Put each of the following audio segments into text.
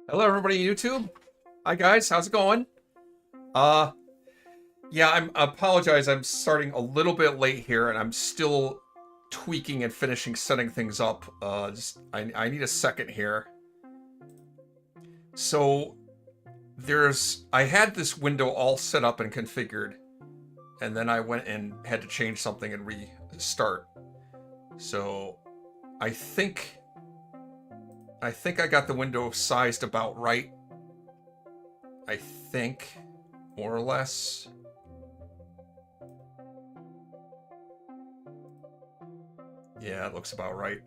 Hello everybody YouTube. Hi guys, how's it going? Yeah, I apologize. I'm starting a little bit late here and I'm still tweaking and finishing setting things up. I need a second here. So I had this window all set up and configured, and then I went and had to change something and restart. So I think I got the window sized about right. I think, more or less. Yeah, it looks about right.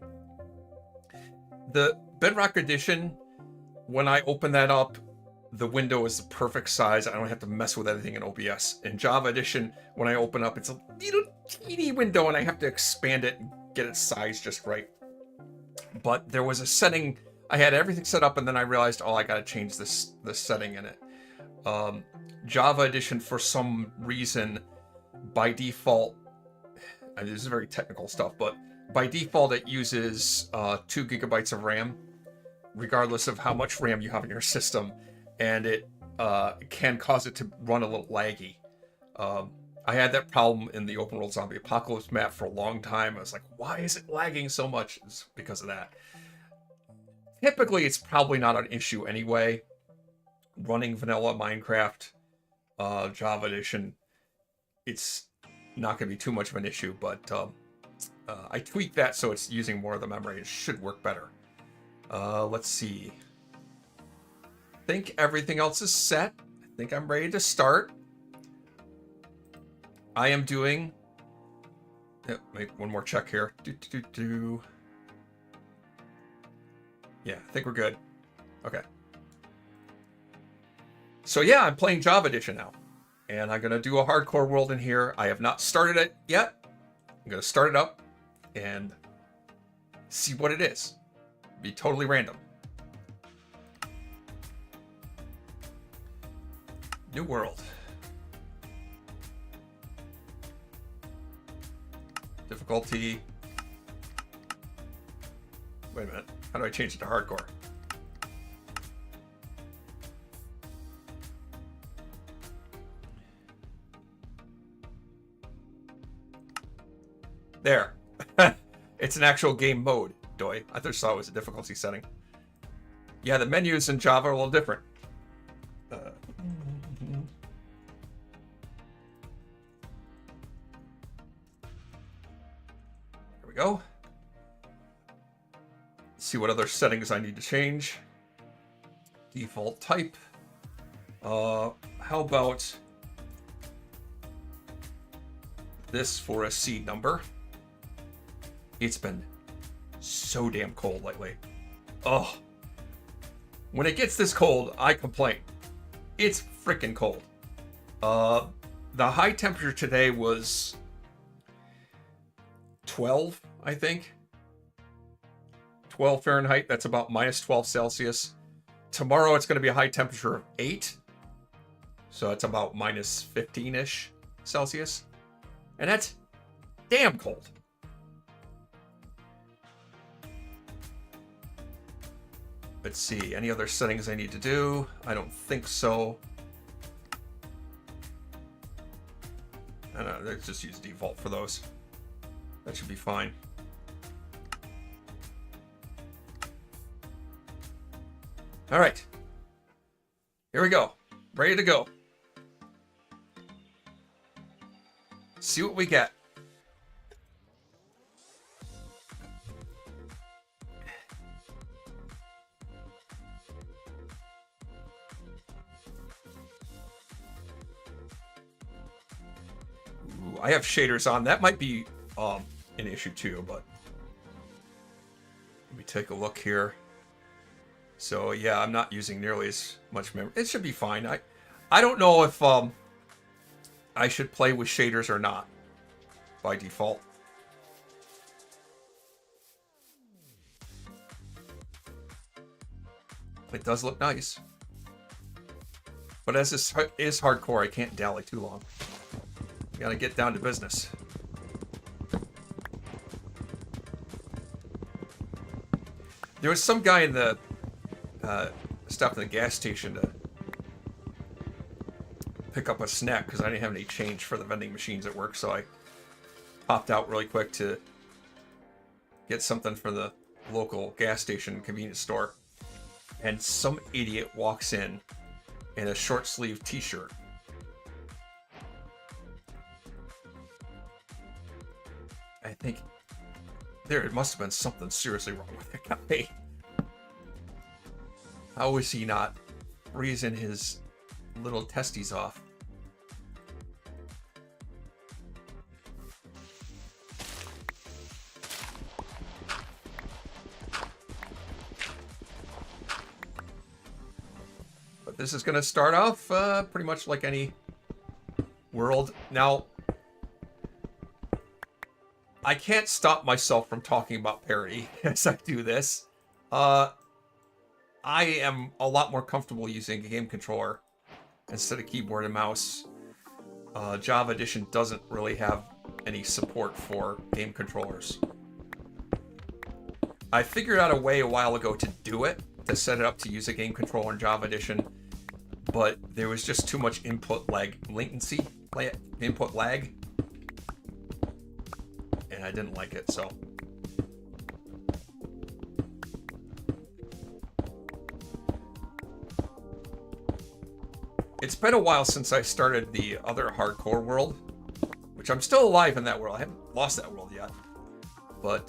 The Bedrock edition, when I open that up, the window is the perfect size. I don't have to mess with anything in OBS. In Java edition, when I open up, it's a little teeny window and I have to expand it and get it sized just right. But there was a setting, I had everything set up and then I realized, oh, I gotta change this setting in it. Java edition, for some reason, by default, I mean, this is very technical stuff, but by default it uses 2 gigabytes of RAM, regardless of how much RAM you have in your system, and it can cause it to run a little laggy. I had that problem in the Open World Zombie Apocalypse map for a long time. I was like, why is it lagging so much? It's because of that. Typically, it's probably not an issue anyway. Running vanilla Minecraft, Java edition, it's not going to be too much of an issue, but I tweaked that so it's using more of the memory. It should work better. Let's see. I think everything else is set. I think I'm ready to start. I am doing... make one more check here. Yeah, I think we're good. Okay. So yeah, I'm playing Java edition now. And I'm going to do a hardcore world in here. I have not started it yet. I'm going to start it up and see what it is. Be totally random. New world. Difficulty. Wait a minute. How do I change it to hardcore? There. It's an actual game mode, Doi. I just thought it was a difficulty setting. Yeah, the menus in Java are a little different. There we go. Let's see what other settings I need to change. Default type. How about this for a seed number? It's been so damn cold lately. Oh. When it gets this cold, I complain. It's freaking cold. The high temperature today was 12, I think. 12 Fahrenheit, that's about minus 12 Celsius. Tomorrow it's going to be a high temperature of 8. So it's about minus 15-ish Celsius. And that's damn cold. Let's see, any other settings I need to do? I don't think so. I don't know, let's just use default for those. That should be fine. All right. Here we go. Ready to go. See what we get. Ooh, I have shaders on. That might be an issue too, but let me take a look here. So yeah, I'm not using nearly as much memory. It should be fine. I don't know if I should play with shaders or not by default. It does look nice. But as this is hardcore, I can't dally too long. Gotta get down to business. There was some guy in the stopped at the gas station to pick up a snack because I didn't have any change for the vending machines at work, so I popped out really quick to get something for the local gas station convenience store. And some idiot walks in a short sleeve t-shirt. I think it must have been something seriously wrong with that guy. How is he not freezing his little testes off? But this is going to start off pretty much like any world. Now, I can't stop myself from talking about parity as I do this. I am a lot more comfortable using a game controller instead of keyboard and mouse. Java Edition doesn't really have any support for game controllers. I figured out a way a while ago to do it, to set it up to use a game controller in Java Edition, but there was just too much input lag, input lag, and I didn't like it, so. It's been a while since I started the other hardcore world, which I'm still alive in that world. I haven't lost that world yet. But,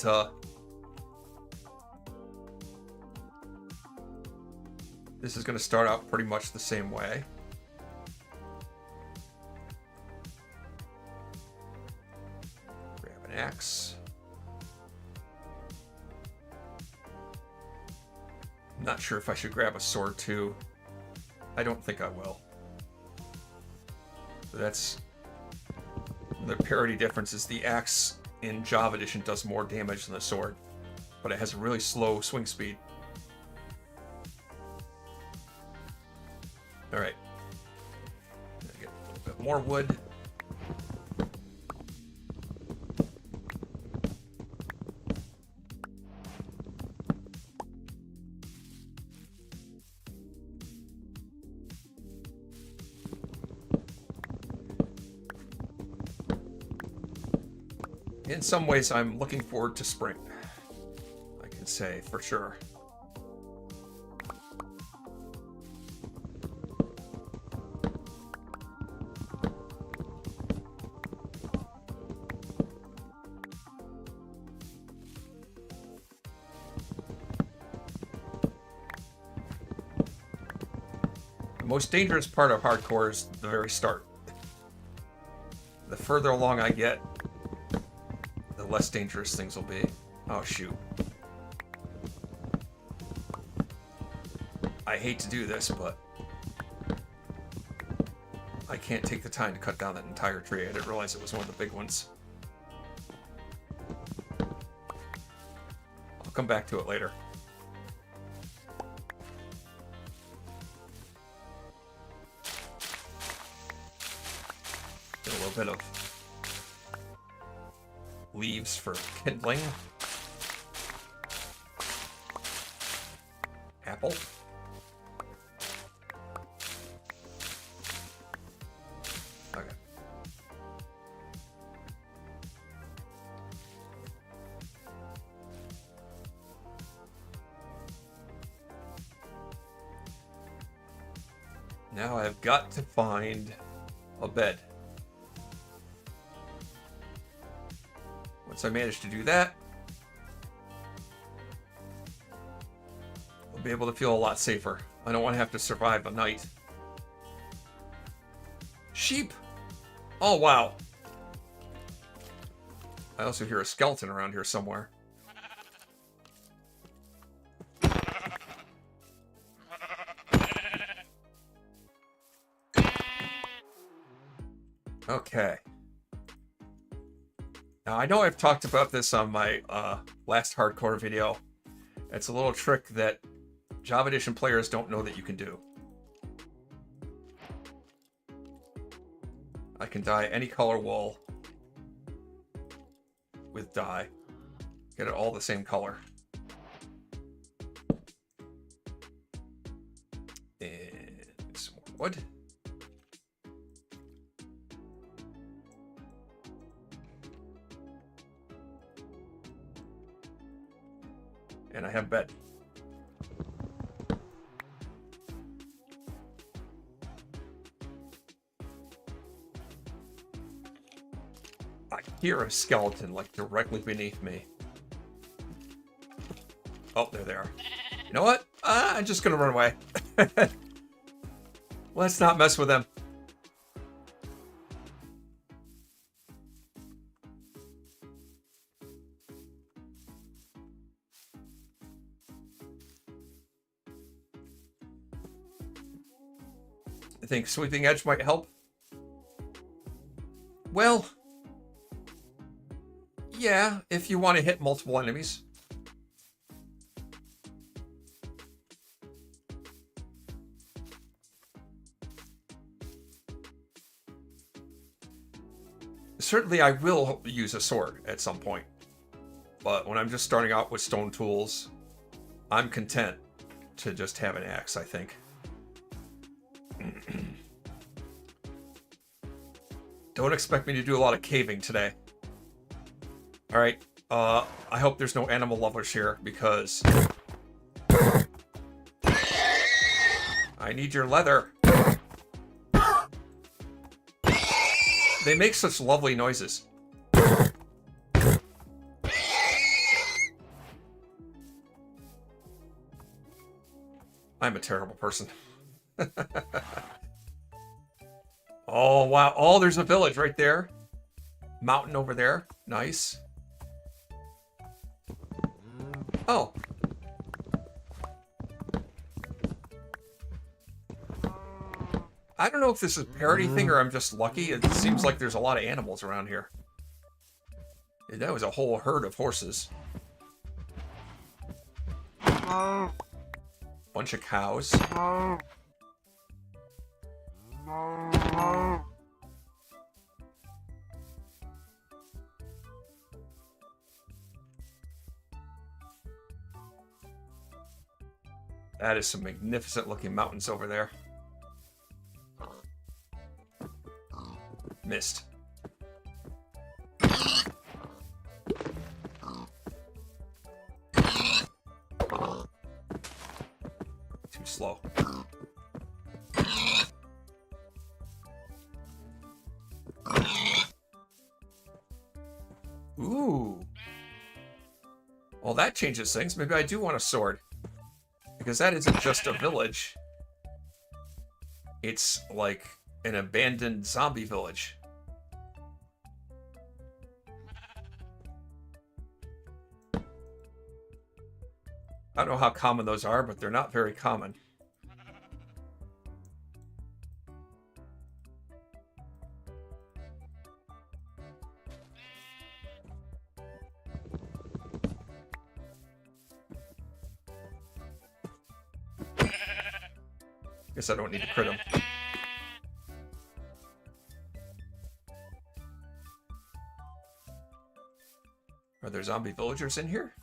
this is going to start out pretty much the same way. Grab an axe. I'm not sure if I should grab a sword too. I don't think I will. That's the parity difference is the axe in Java Edition does more damage than the sword, but it has a really slow swing speed. All right, get a little bit more wood. In some ways, I'm looking forward to spring. I can say for sure. The most dangerous part of hardcore is the very start. The further along I get, the less dangerous things will be. Oh, shoot. I hate to do this, but I can't take the time to cut down that entire tree. I didn't realize it was one of the big ones. I'll come back to it later. Get a little bit of leaves for kindling. Apple. Okay. Now I've got to find a bed. Once I manage to do that, I'll be able to feel a lot safer. I don't want to have to survive a night. Sheep! Oh, wow. I also hear a skeleton around here somewhere. Okay. Now, I know I've talked about this on my last hardcore video. It's a little trick that Java Edition players don't know that you can do. I can dye any color wool with dye. Get it all the same color. And some more wood. And I have bed. I hear a skeleton like directly beneath me. Oh, there they are. You know what? I'm just gonna run away. Let's not mess with them. I think Sweeping Edge might help. Well, yeah, if you want to hit multiple enemies. Certainly I will use a sword at some point. But when I'm just starting out with stone tools, I'm content to just have an axe, I think. Don't expect me to do a lot of caving today. Alright, I hope there's no animal lovers here, because I need your leather. They make such lovely noises. I'm a terrible person. Oh, wow. Oh, there's a village right there. Mountain over there. Nice. Oh. I don't know if this is a parody thing or I'm just lucky. It seems like there's a lot of animals around here. That was a whole herd of horses. Bunch of cows. That is some magnificent looking mountains over there. Missed. Too slow. Ooh. Well, that changes things. Maybe I do want a sword. Because that isn't just a village. It's like an abandoned zombie village. I don't know how common those are, but they're not very common. Guess I don't need to crit him. Are there zombie villagers in here?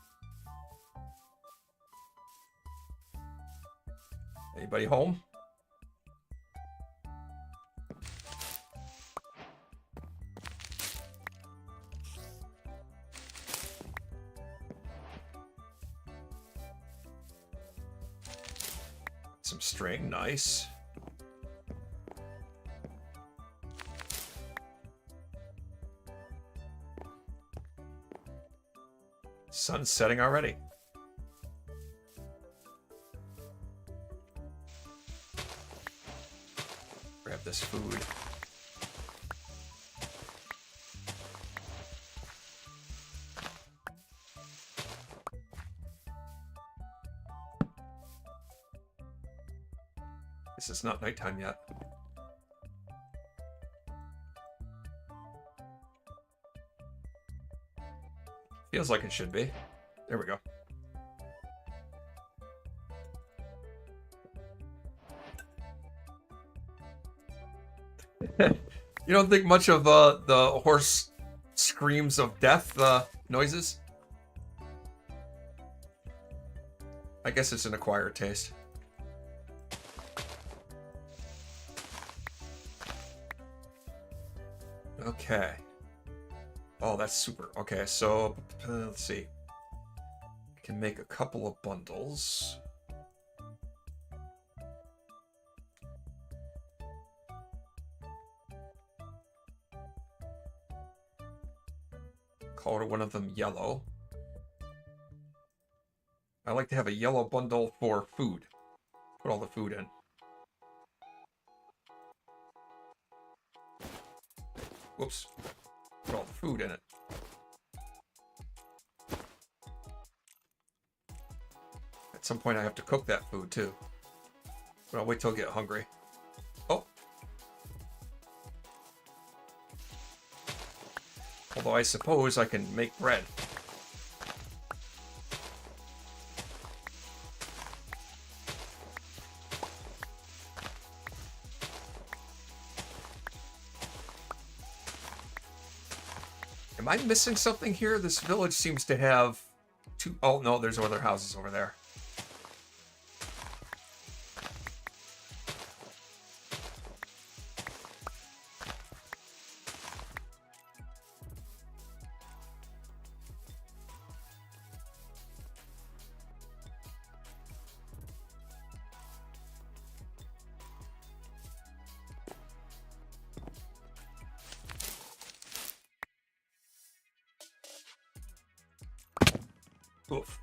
Anybody home? Some string, nice. Sun's setting already. Grab this food. This is not nighttime yet. Feels like it should be. There we go. You don't think much of the horse screams of death noises? I guess it's an acquired taste. Okay. Oh, that's super. Okay, so let's see. Can make a couple of bundles. Color one of them yellow. I like to have a yellow bundle for food. Put all the food in. Whoops. Put all the food in it. At some point I have to cook that food too. But I'll wait till I get hungry. Oh. Although I suppose I can make bread. Am I missing something here? This village seems to have two... Oh, no, there's other houses over there. Oof.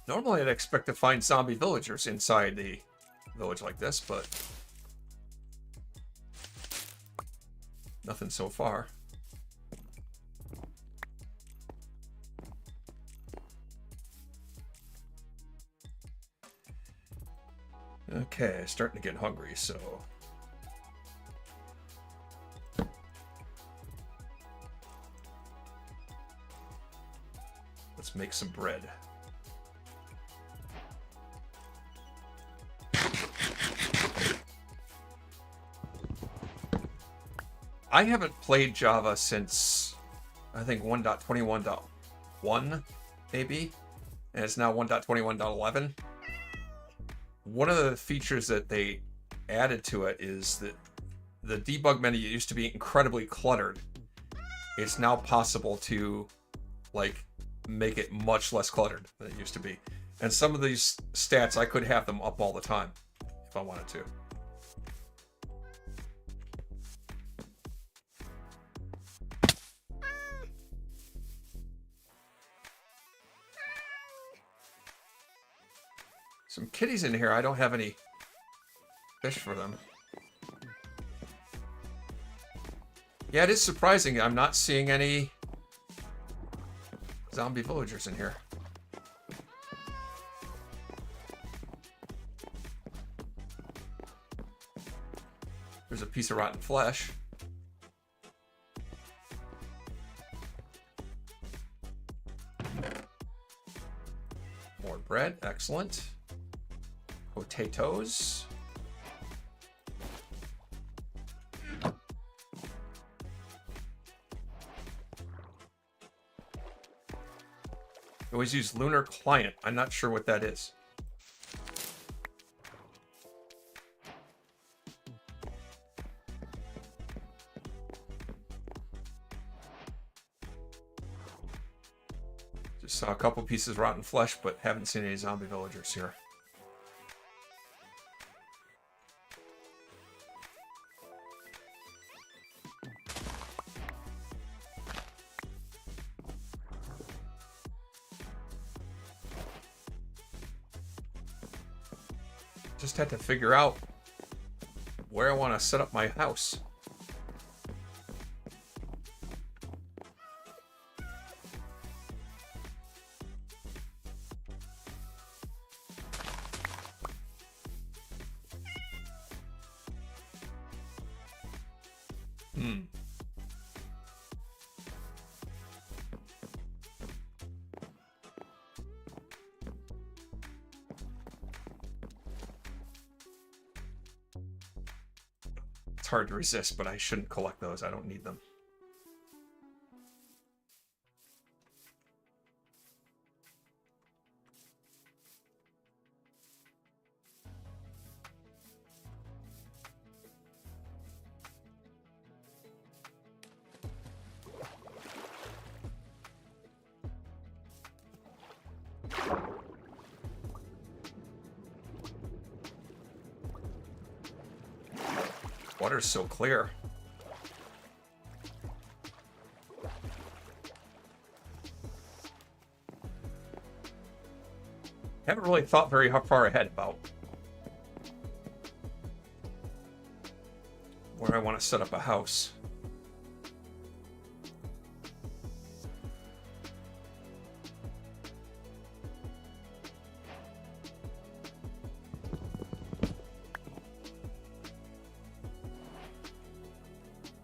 Normally I'd expect to find zombie villagers inside the village like this, but nothing so far. Okay, starting to get hungry, so... Let's make some bread. I haven't played Java since, I think, 1.21.1, maybe, and it's now 1.21.11. One of the features that they added to it is that the debug menu used to be incredibly cluttered. It's now possible to, like, make it much less cluttered than it used to be. And some of these stats, I could have them up all the time if I wanted to. Some kitties in here. I don't have any fish for them. Yeah, it is surprising. I'm not seeing any zombie villagers in here. There's a piece of rotten flesh. More bread, excellent. Potatoes. always use Lunar Client. I'm not sure what that is. Just saw a couple pieces of rotten flesh, but haven't seen any zombie villagers here. Just had to figure out where I want to set up my house. It's hard to resist, but I shouldn't collect those. I don't need them. Water's so clear. Haven't really thought very far ahead about where I want to set up a house.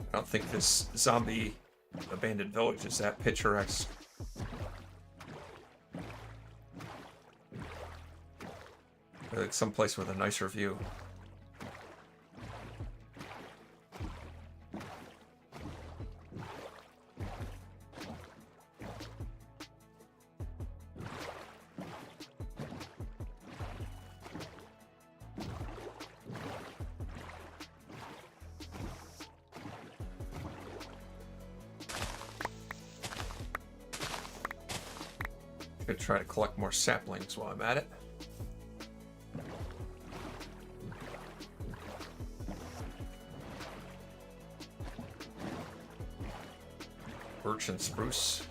I don't think this zombie abandoned village is that picturesque. Like someplace with a nicer view. Could try to collect more saplings while I'm at it. Birch and spruce.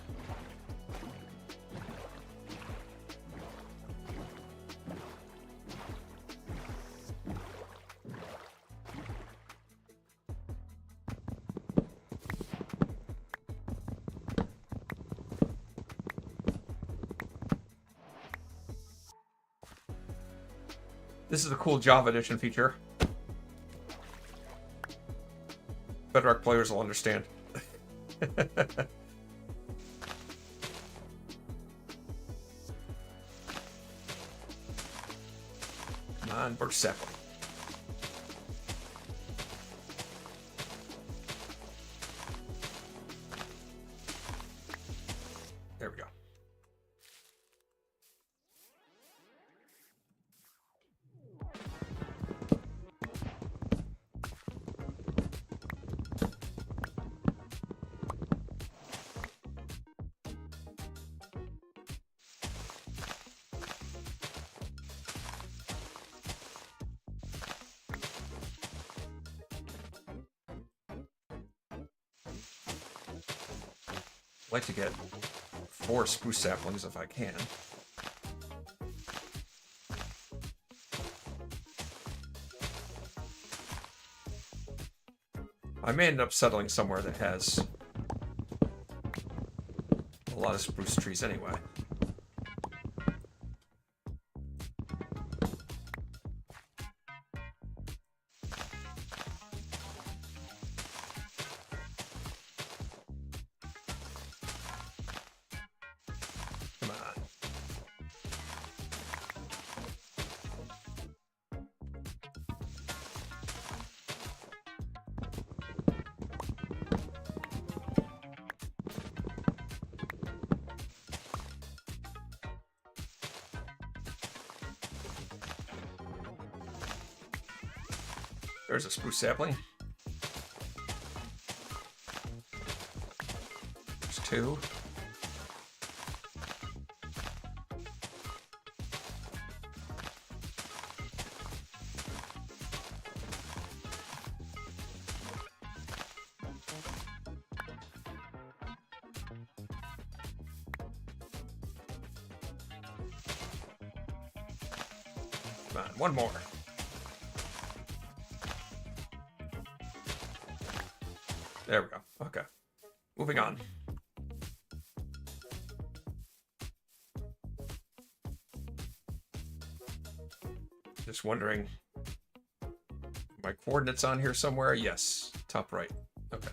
This is a cool Java Edition feature. Bedrock players will understand. Come on, birch sapling. There we go. I'd like to get 4 spruce saplings if I can. I may end up settling somewhere that has a lot of spruce trees anyway. There's a spruce sapling. There's 2. Come on, one more. There we go. Okay. Moving on. Just wondering. My coordinates on here somewhere? Yes. Top right. Okay.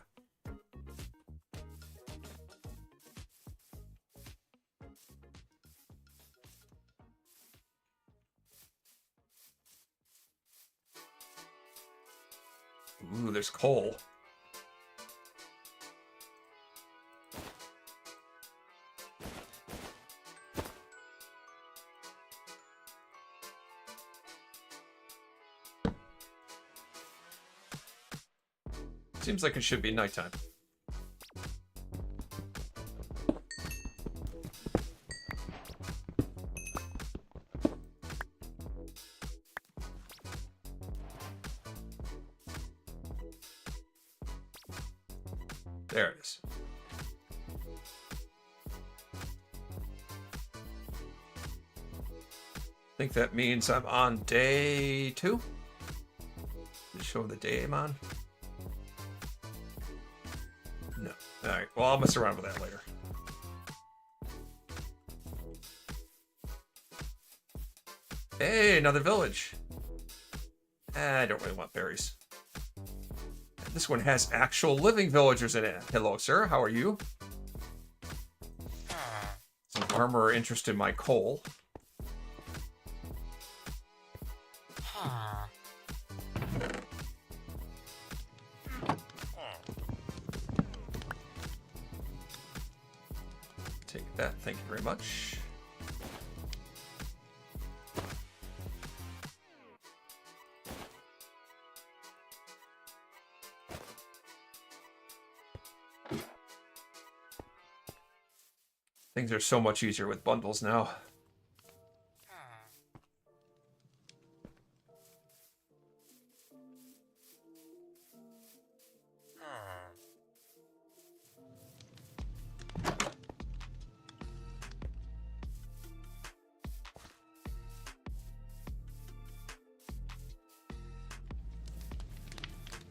Ooh, there's coal. Seems like it should be nighttime. There it is. I think that means I'm on day 2. Does it show the day I'm on? No. Alright, well, I'll mess around with that later. Hey, another village. I don't really want berries. This one has actual living villagers in it. Hello, sir. How are you? Some armor are interested in my coal. Take that. Thank you very much. Things are so much easier with bundles now.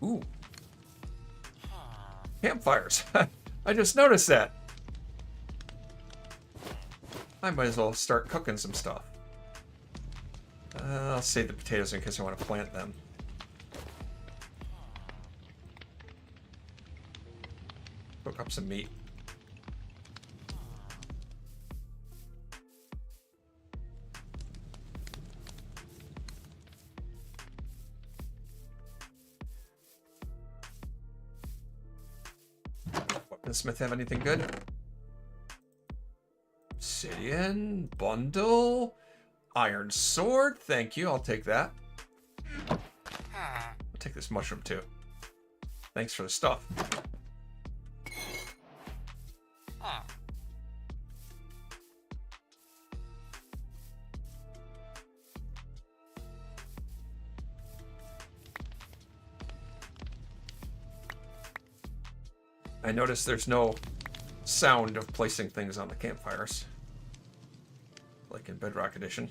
Ooh. Campfires. I just noticed that. I might as well start cooking some stuff. I'll save the potatoes in case I want to plant them. Cook up some meat. Weaponsmith have anything good? Obsidian, bundle, iron sword. Thank you. I'll take that. I'll take this mushroom too. Thanks for the stuff. I noticed there's no sound of placing things on the campfires, like in Bedrock Edition.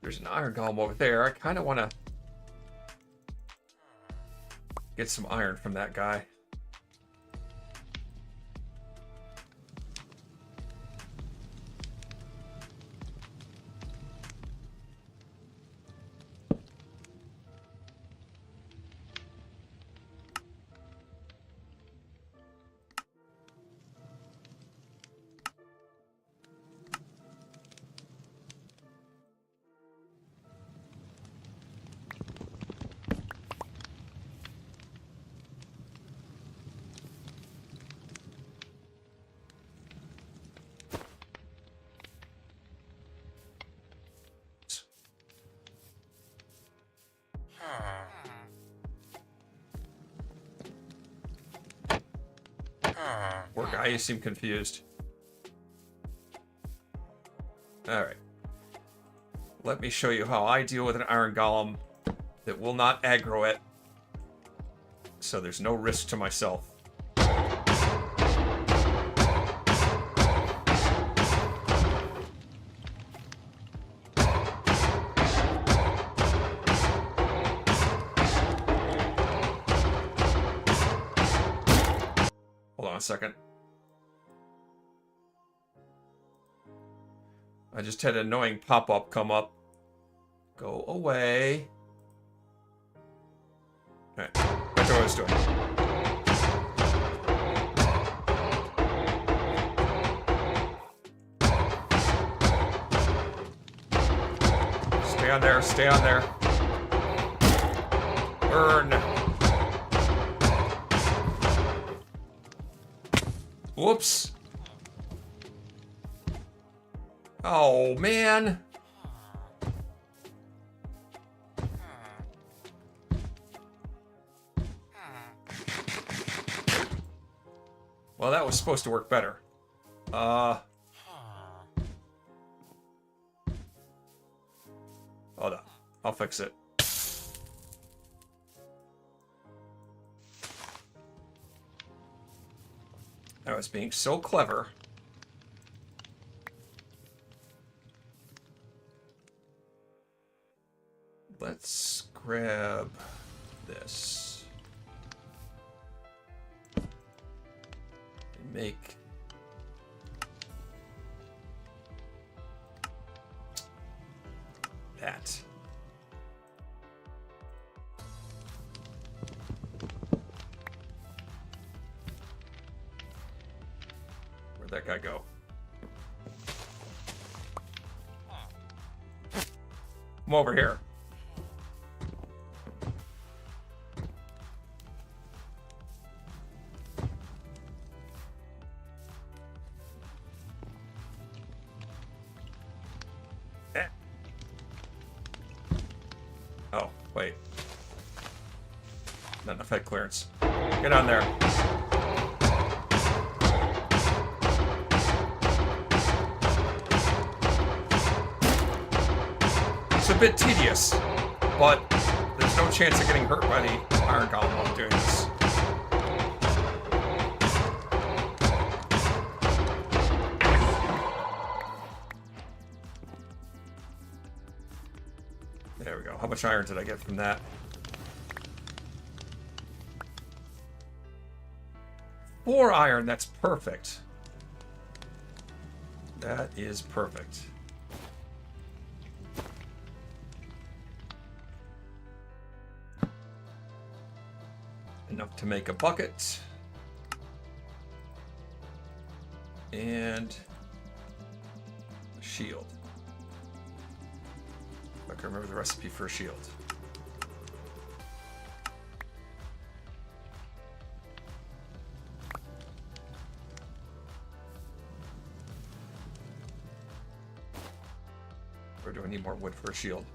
There's an iron golem over there. I kind of want to get some iron from that guy. guy. You seem confused. Alright. Let me show you how I deal with an iron golem that will not aggro it. So there's no risk to myself. Hold on a second. I just had an annoying pop-up come up. Go away. Alright, back to what I was doing. Stay on there, stay on there. Burn. Whoops. Oh, man. Well, that was supposed to work better. Hold on. I'll fix it. I was being so clever. Let's grab this. And make that. Where'd that guy go? Come over here. Oh, wait. Not enough head clearance. Get on there. It's a bit tedious, but there's no chance of getting hurt by the iron golem while I'm doing this. There we go. How much iron did I get from that? 4 iron, that's perfect. That is perfect. Enough to make a bucket. And a shield. If I can remember the recipe for a shield. Or do I need more wood for a shield?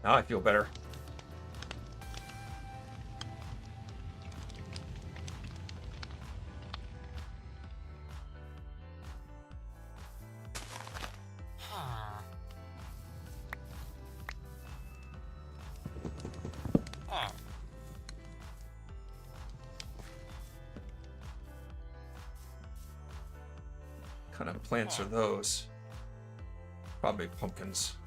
Now I feel better. What kind of plants are those? Probably pumpkins.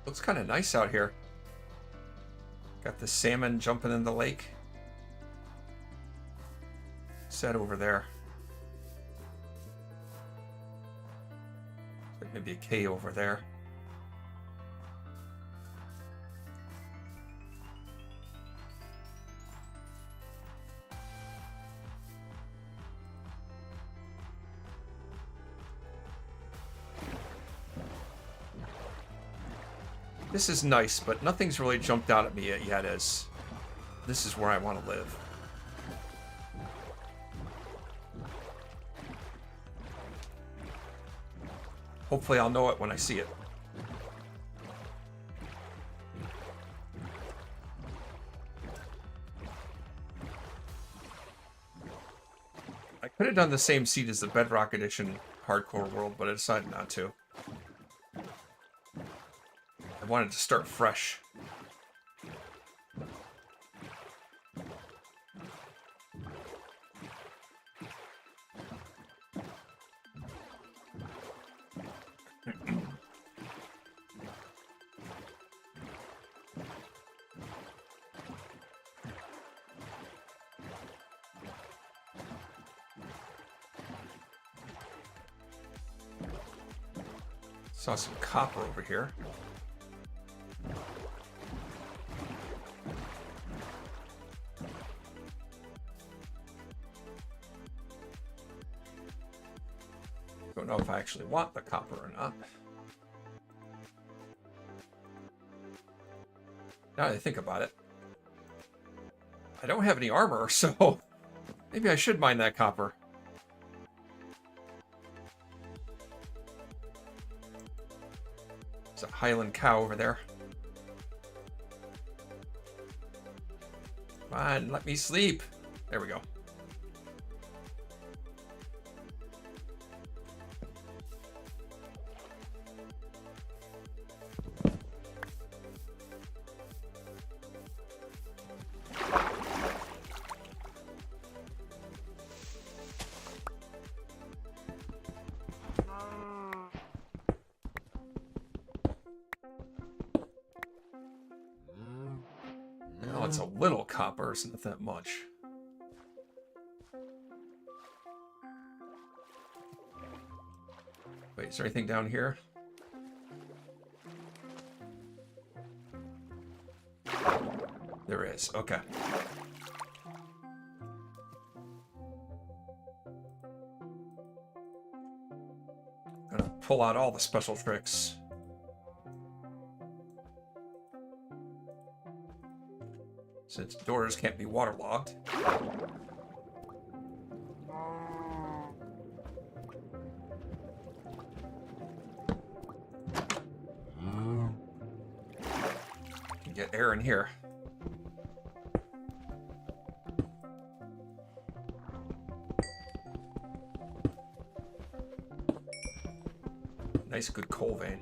Looks kind of nice out here. Got the salmon jumping in the lake. What's that over there? Maybe a K over there. This is nice, but nothing's really jumped out at me yet as this is where I want to live. Hopefully I'll know it when I see it. I could have done the same seed as the Bedrock Edition Hardcore World, but I decided not to. I wanted to start fresh. Saw some copper over here. Don't know if I actually want the copper or not. Now that I think about it, I don't have any armor, so maybe I should mine that copper. There's a Highland cow over there. Come on, let me sleep. There we go. It's a little copper, it's not that much. Wait, is there anything down here? There is, okay. Gonna pull out all the special tricks. Since doors can't be waterlogged. Can get air in here. Nice, good coal vein.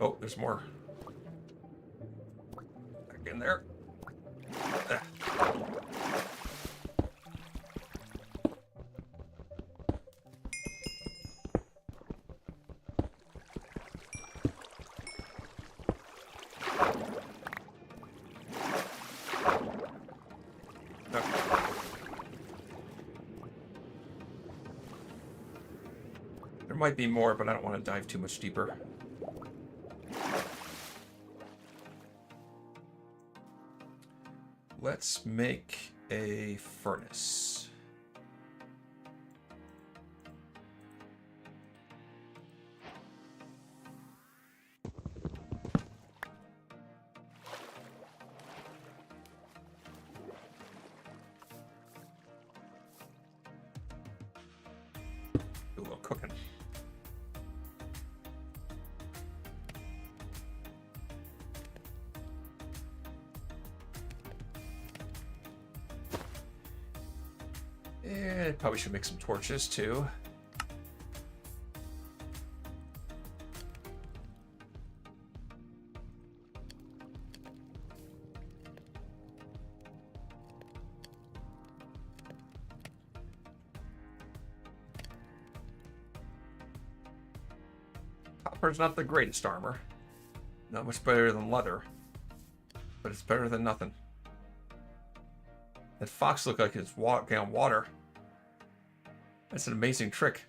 Oh, there's more. Back in there. There might be more, but I don't want to dive too much deeper. Let's make a furnace. Do a little cooking. And probably should make some torches too. Copper's not the greatest armor. Not much better than leather. But it's better than nothing. That fox looked like it's walking on water. That's an amazing trick.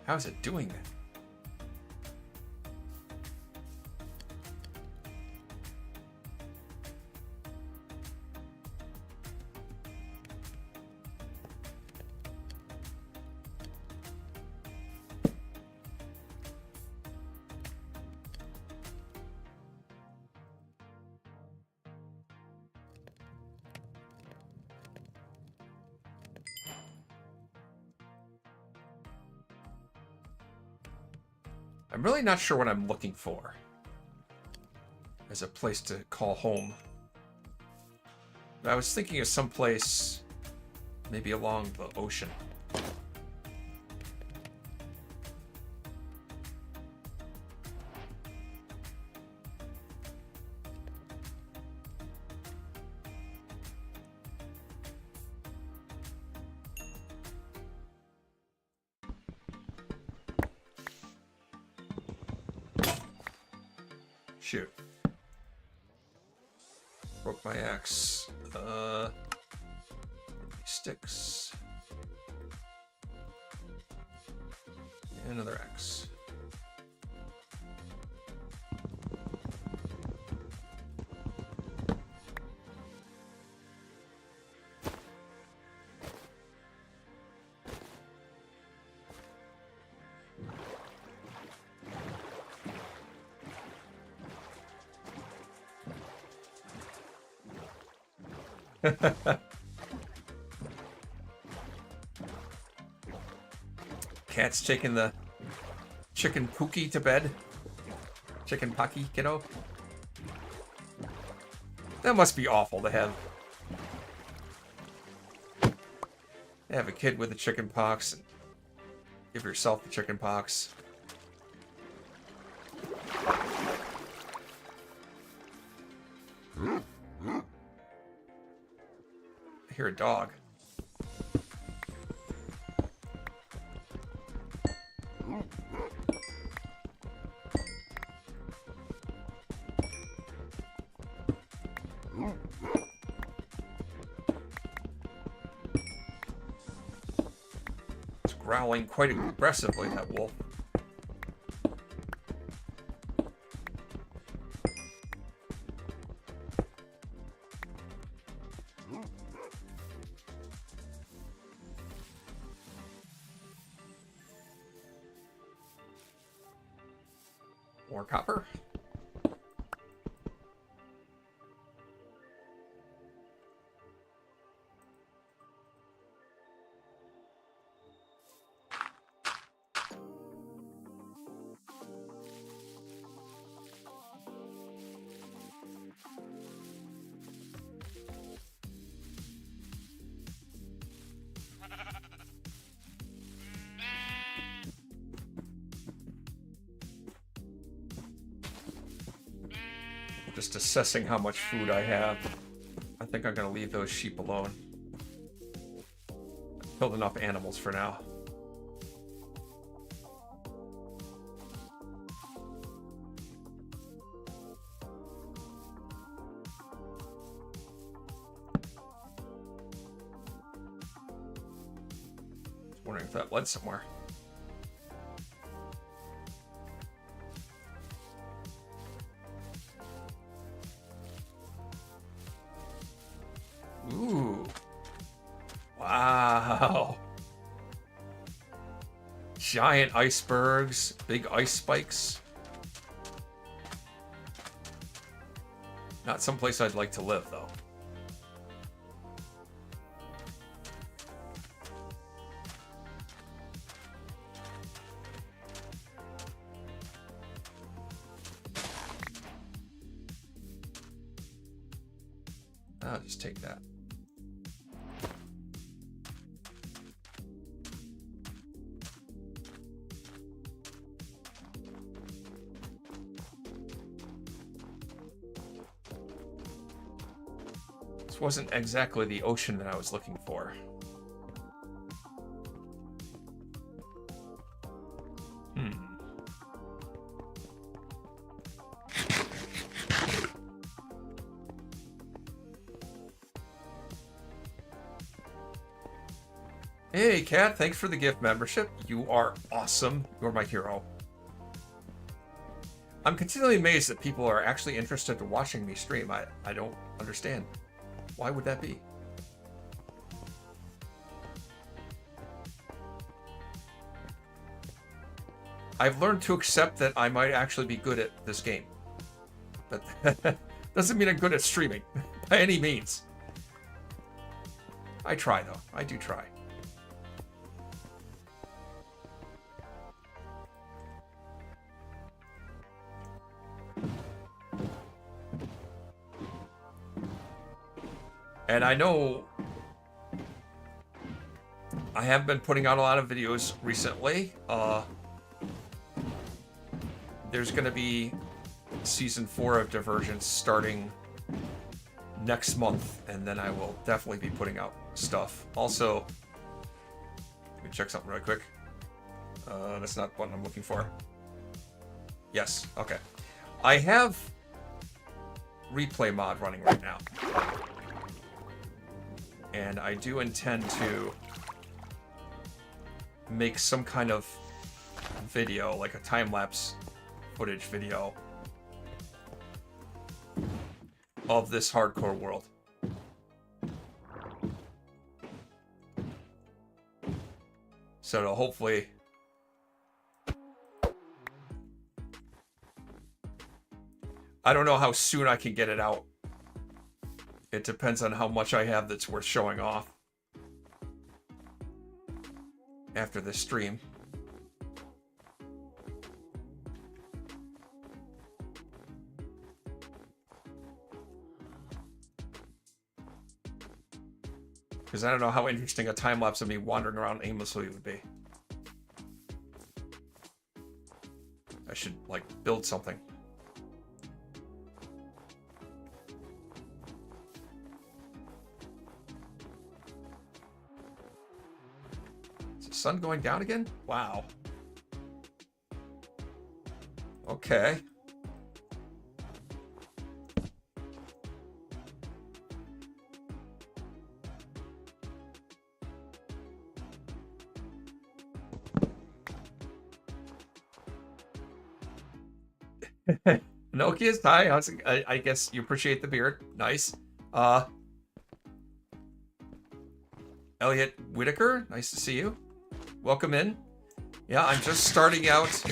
How is it doing that? I'm really not sure what I'm looking for as a place to call home. But I was thinking of some place maybe along the ocean. Shoot. Broke my axe. Sticks. And another axe. Cat's taking the chicken Pookie to bed. Chicken Pocky, kiddo. That must be awful to have a kid with the chicken pox and give yourself the chicken pox. I hear a dog. It's growling quite aggressively, that wolf. More copper. Just assessing how much food I have. I think I'm gonna leave those sheep alone. I've killed enough animals for now. Wondering if that led somewhere. Ooh. Wow. Giant icebergs, big ice spikes. Not someplace I'd like to live, though. I'll just take that. This wasn't exactly the ocean that I was looking for. Hmm. Hey, Kat, thanks for the gift membership. You are awesome. You're my hero. I'm continually amazed that people are actually interested in watching me stream. I don't understand. Why would that be? I've learned to accept that I might actually be good at this game. But that doesn't mean I'm good at streaming, by any means. I try, though. I do try. And I know I have been putting out a lot of videos recently. There's going to be Season 4 of Divergence starting next month, and then I will definitely be putting out stuff. Also, let me check something really quick. That's not what I'm looking for. Yes, okay. I have replay mod running right now. And I do intend to make some kind of video, like a time-lapse footage video of this hardcore world. So it'll hopefully I don't know how soon I can get it out. It depends on how much I have that's worth showing off after this stream. Because I don't know how interesting a time-lapse of me wandering around aimlessly would be. I should, like, build something. Is the sun going down again? Wow. Okay. Nokia's, hi. I guess you appreciate the beard. Nice. Elliot Whitaker, nice to see you. Welcome in. Yeah, I'm just starting out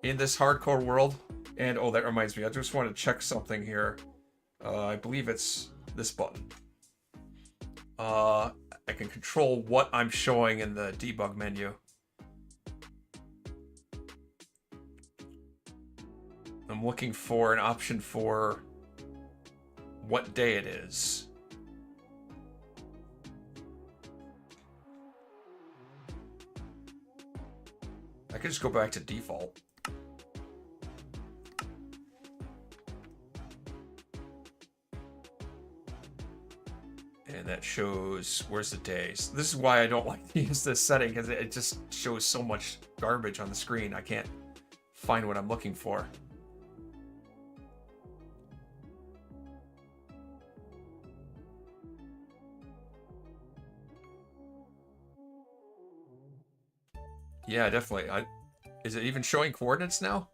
in this hardcore world. And, oh, that reminds me. I just want to check something here. I believe it's this button. I can control what I'm showing in the debug menu. I'm looking for an option for what day it is. I could just go back to default. And that shows, where's the days? This is why I don't like to use this setting, because it just shows so much garbage on the screen. I can't find what I'm looking for. Yeah, definitely. Is it even showing coordinates now?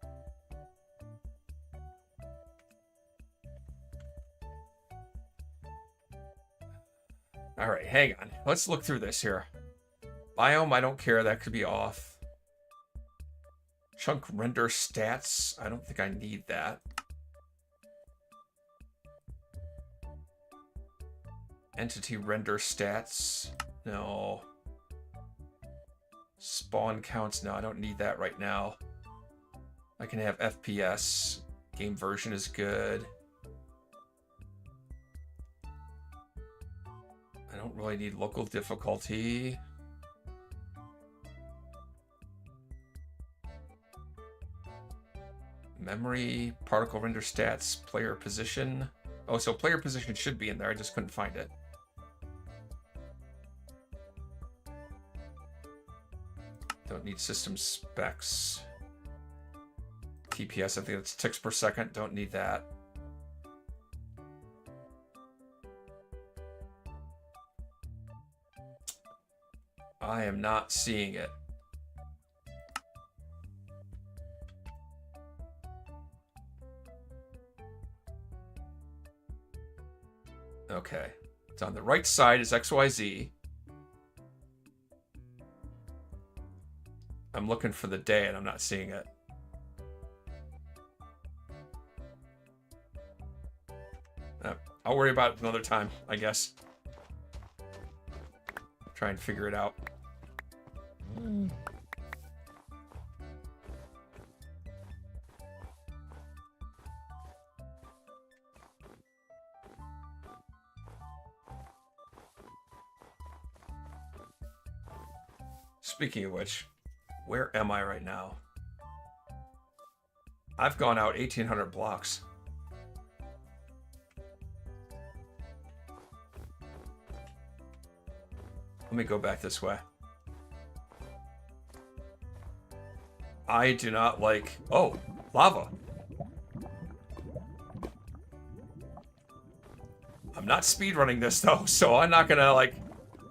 All right, hang on. Let's look through this here. Biome, I don't care. That could be off. Chunk render stats. I don't think I need that. Entity render stats. No. Spawn counts. No, I don't need that right now. I can have FPS. Game version is good. I don't really need local difficulty. Memory, particle render stats, player position. Oh, so player position should be in there. I just couldn't find it. Don't need system specs. TPS, I think that's ticks per second. Don't need that. I am not seeing it. Okay. It's on the right side is XYZ. I'm looking for the day and I'm not seeing it. I'll worry about it another time, I guess. Try and figure it out. Speaking of which, where am I right now? I've gone out 1,800 blocks. Let me go back this way. I do not like... Oh, lava. I'm not speedrunning this, though, so I'm not gonna, like...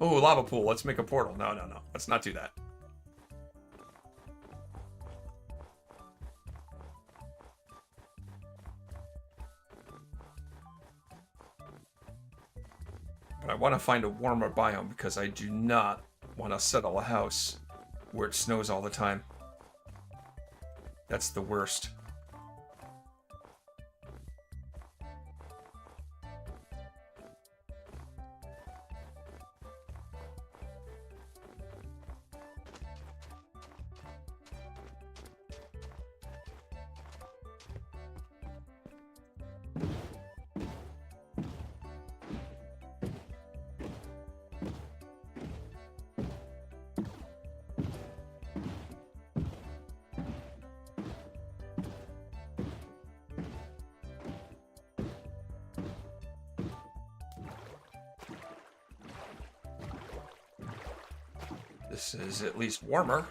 Oh, lava pool, let's make a portal. No, no, no. Let's not do that. But I want to find a warmer biome because I do not want to settle a house where it snows all the time. That's the worst. This is at least warmer.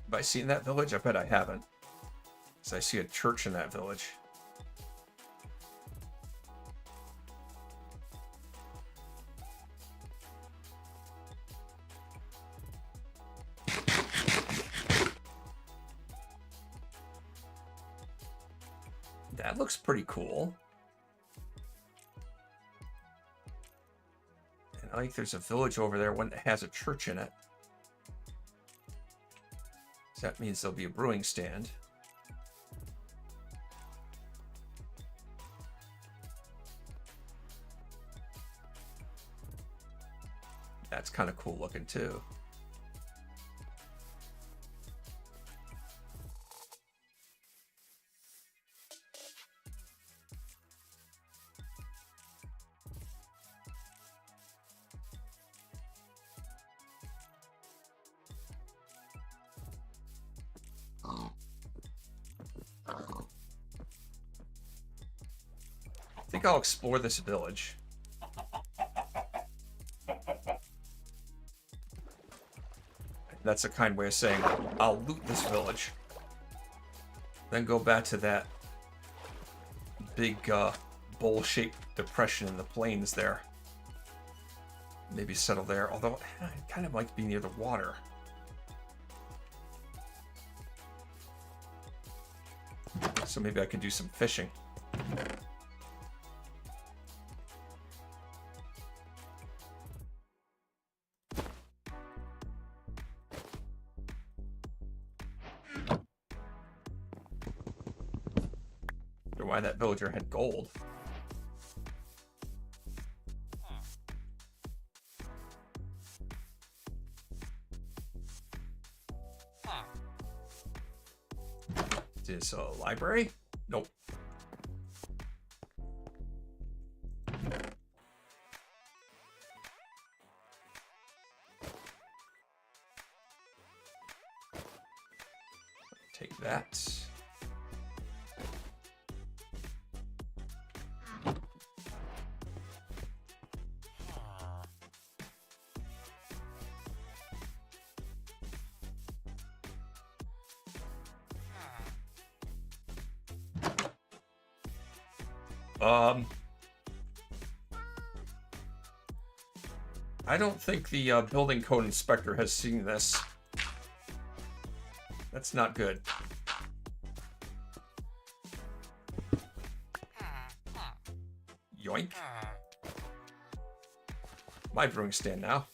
Have I seen that village? I bet I haven't. Because I see a church in that village. That looks pretty cool. And I think there's a village over there, one that has a church in it. So that means there'll be a brewing stand. That's kind of cool looking too. I think I'll explore this village. That's a kind way of saying I'll loot this village. Then go back to that big bowl-shaped depression in the plains there. Maybe settle there, although I kind of like to be near the water. So maybe I can do some fishing. Why that villager had gold. Is this a library? Nope. that. I don't think the building code inspector has seen this. That's not good. Yoink. My brewing stand now.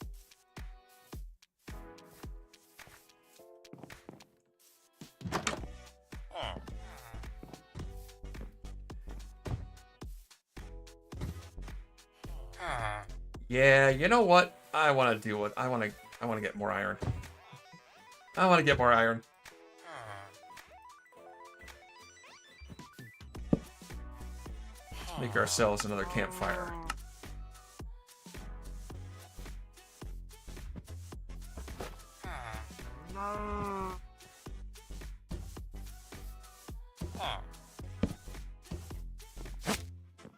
Yeah, you know what? I want to do it. I want to get more iron. I want to get more iron. Let's make ourselves another campfire.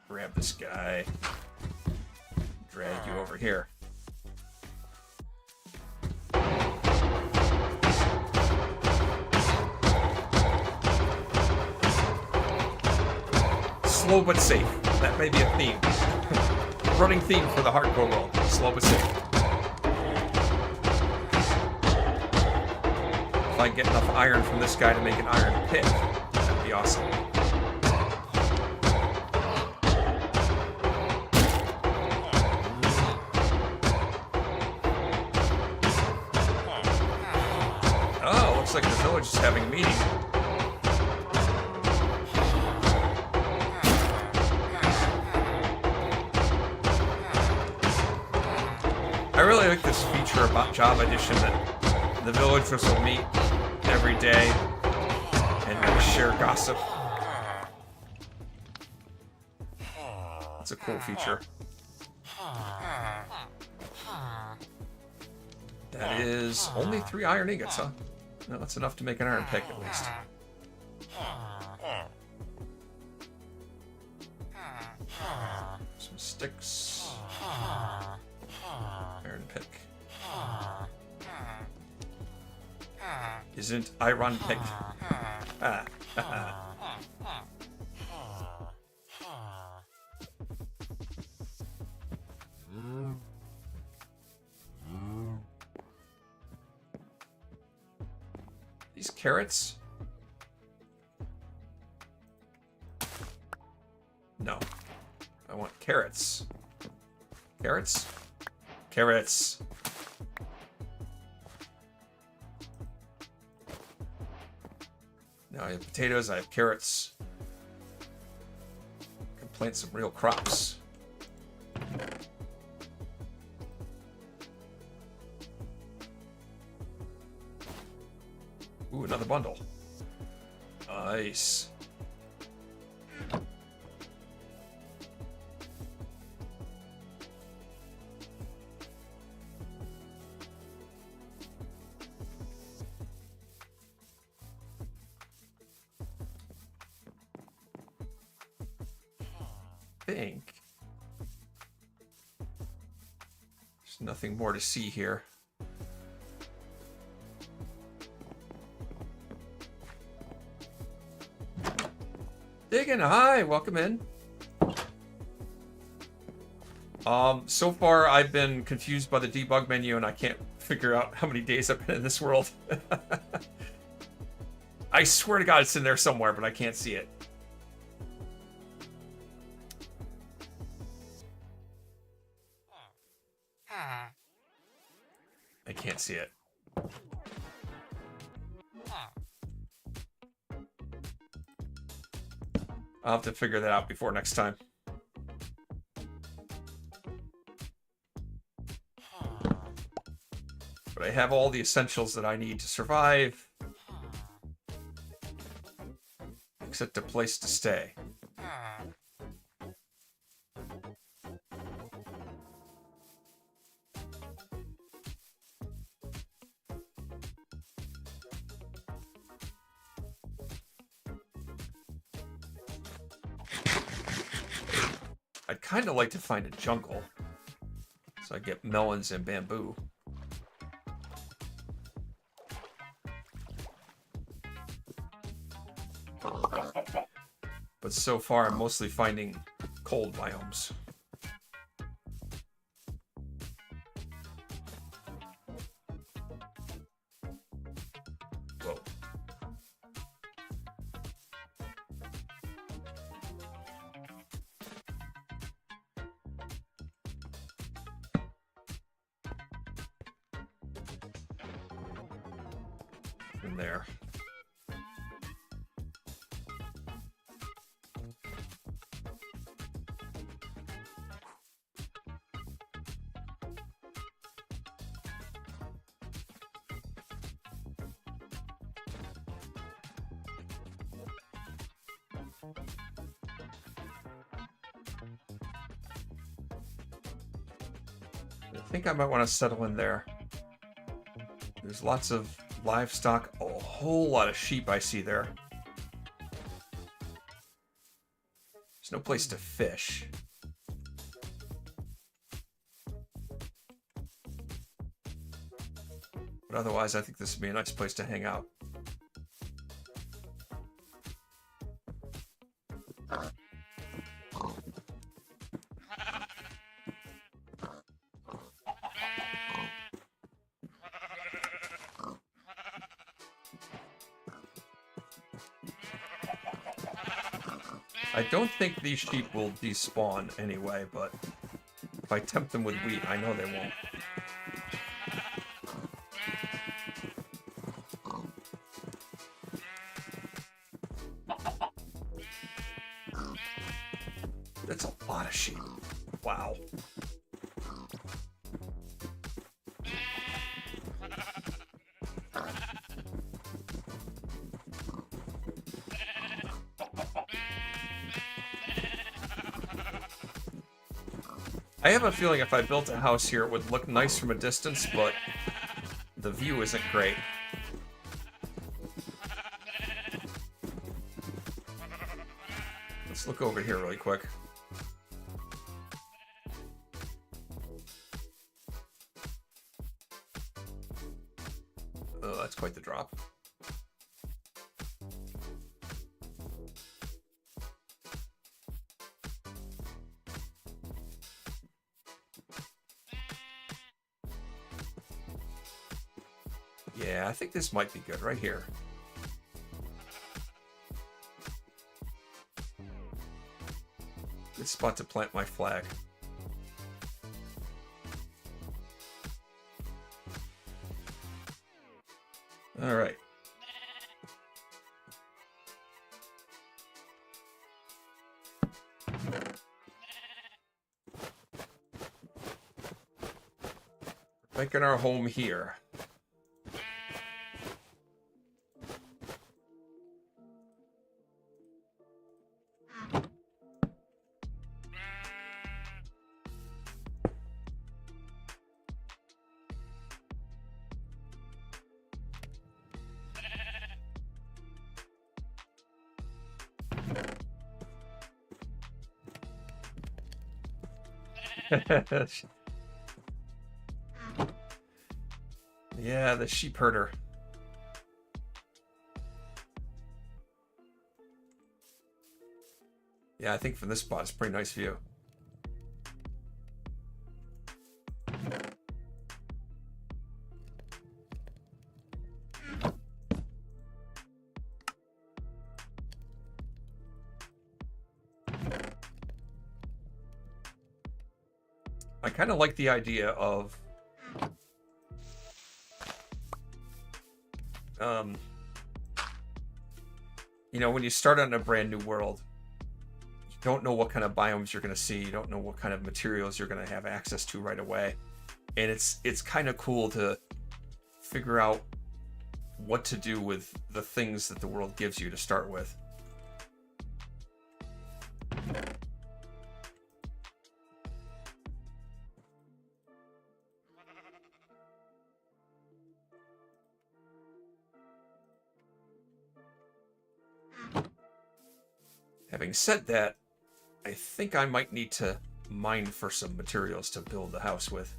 Grab this guy. Drag you over here. Slow but safe. That may be a theme. Running theme for the hardcore world. Slow but safe. If I get enough iron from this guy to make an iron pick, that'd be awesome. Looks like the village is having a meeting. I really like this feature about Job Edition that the villagers will meet every day and share gossip. It's a cool feature. That is only 3 iron ingots, huh? No, that's enough to make an iron pick, at least. Some sticks. Iron pick. Isn't iron pick? These carrots? No. I want carrots. Carrots? Carrots. Now I have potatoes, I have carrots. I can plant some real crops. Ooh, another bundle. Nice. Think there's nothing more to see here. Diggin', hi, welcome in. So far I've been confused by the debug menu and I can't figure out how many days I've been in this world. I swear to God it's in there somewhere, but I can't see it. I can't see it. I'll have to figure that out before next time. But I have all the essentials that I need to survive. Except a place to stay. I'd kind of like to find a jungle. So I get melons and bamboo. But so far, I'm mostly finding cold biomes. Whoa. In there. I think I might want to settle in there. There's lots of livestock, a whole lot of sheep I see there. There's no place to fish. But otherwise, I think this would be a nice place to hang out. I don't think these sheep will despawn anyway, but if I tempt them with wheat, I know they won't. That's a lot of sheep. Wow. I have a feeling if I built a house here, it would look nice from a distance, but the view isn't great. Let's look over here really quick. Oh, that's quite the drop. Yeah, I think this might be good right here. Good spot to plant my flag. All right. Making our home here. Yeah, the sheep herder. Yeah, I think from this spot it's a pretty nice view. I kind of like the idea of you know, when you start on a brand new world, you don't know what kind of biomes you're going to see. You don't know what kind of materials you're going to have access to right away. And it's kind of cool to figure out what to do with the things that the world gives you to start with. Having said that, I think I might need to mine for some materials to build the house with.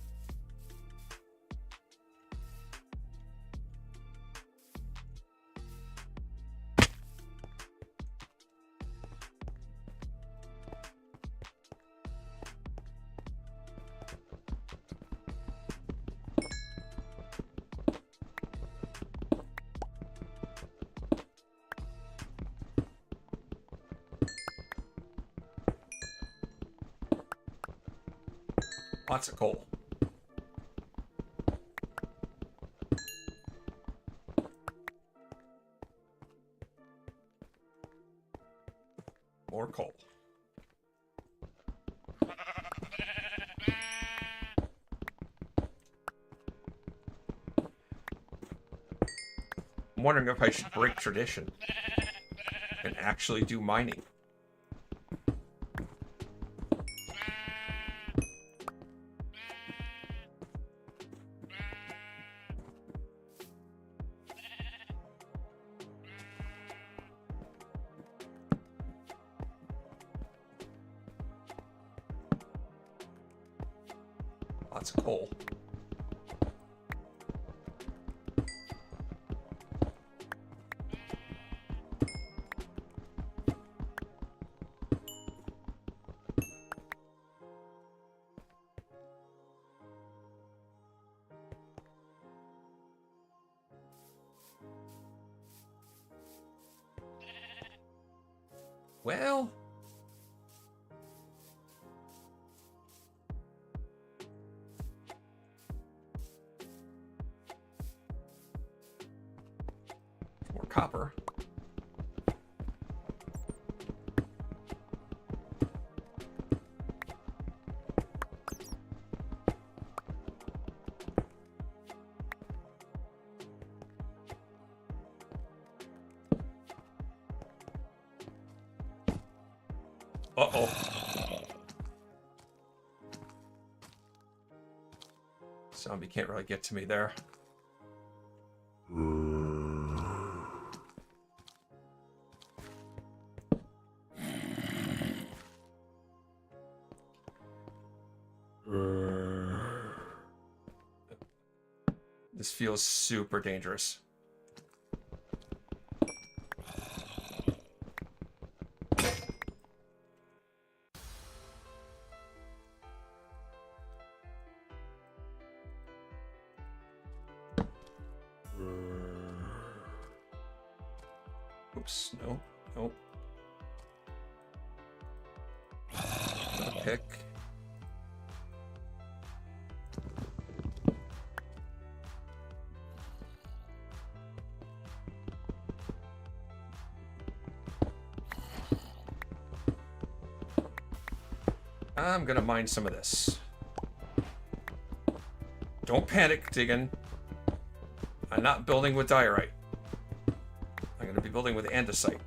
Lots of coal. More coal. I'm wondering if I should break tradition and actually do mining. Lots of coal. Well, more copper. Uh-oh. Zombie can't really get to me there. This feels super dangerous. Oops, no, nope. Pick. I'm gonna mine some of this. Don't panic, digging. I'm not building with diorite. I'm gonna be building with andesite.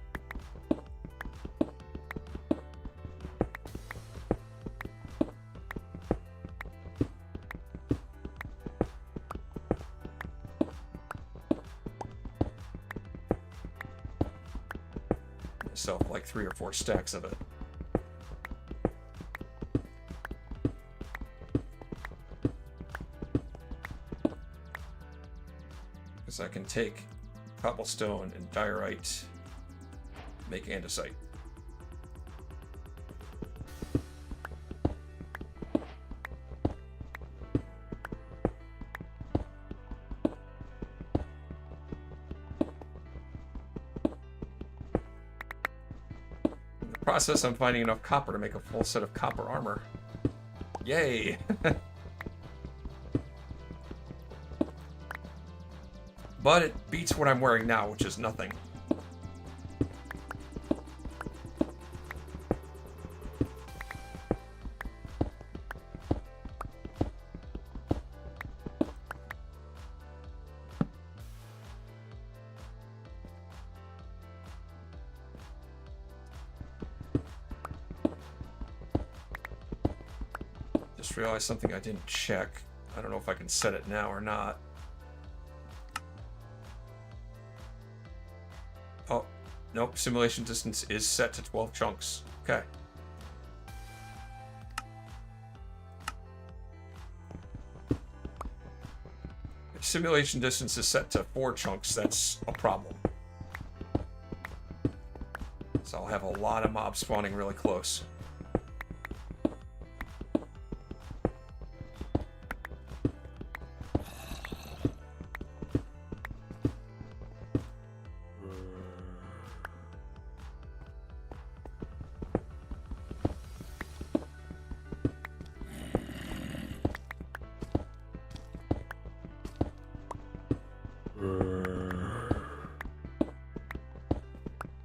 Myself like 3 or 4 stacks of it. I can take cobblestone and diorite, make andesite. In the process, I'm finding enough copper to make a full set of copper armor. Yay! But it beats what I'm wearing now, which is nothing. Just realized something I didn't check. I don't know if I can set it now or not. Oh, nope, simulation distance is set to 12 chunks. Okay. Simulation distance is set to 4 chunks. That's a problem. So I'll have a lot of mobs spawning really close.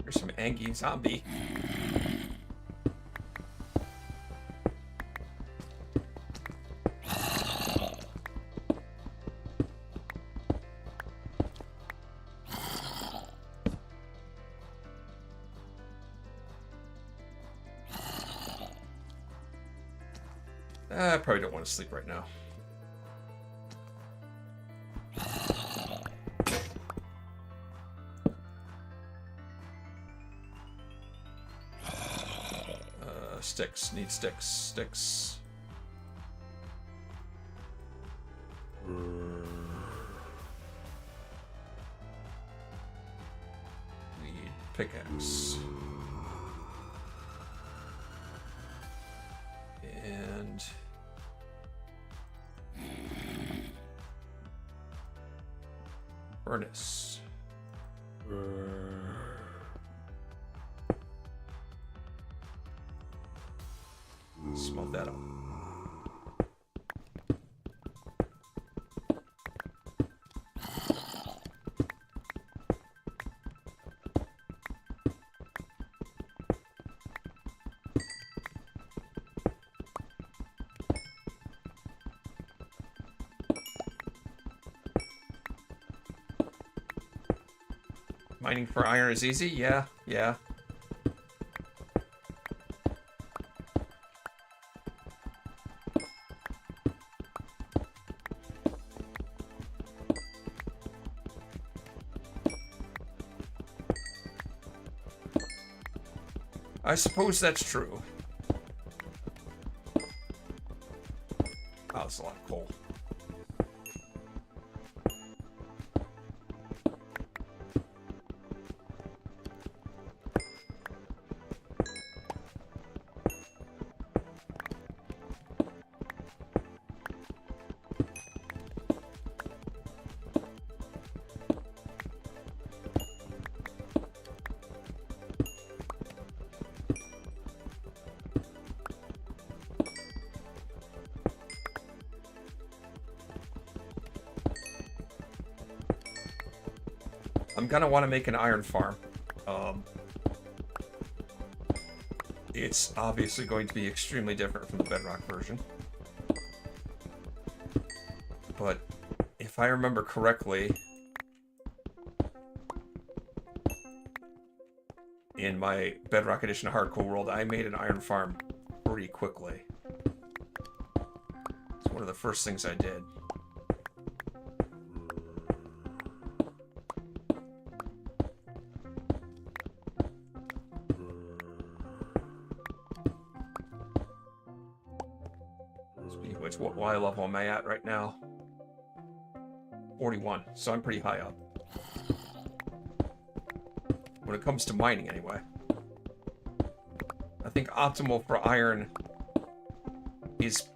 There's some angry zombie. I probably don't want to sleep right now. Sticks. Need sticks. Sticks. Need pickaxe. And furnace. Smelt that up. Mining for iron is easy? Yeah, yeah. I suppose that's true. Oh, that's a lot of coal. I'm gonna want to make an iron farm. It's obviously going to be extremely different from the Bedrock version. But if I remember correctly, in my Bedrock Edition Hardcore World, I made an iron farm pretty quickly. It's one of the first things I did. What level am I at right now? 41, so I'm pretty high up. When it comes to mining, anyway. I think optimal for iron is...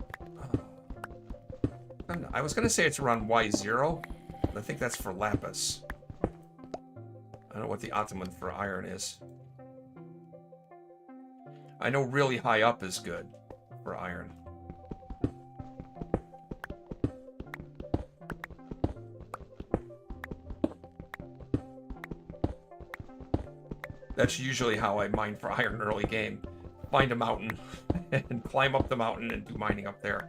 I was going to say it's around Y0, but I think that's for lapis. I don't know what the optimum for iron is. I know really high up is good for iron. That's usually how I mine for iron early game. Find a mountain and climb up the mountain and do mining up there.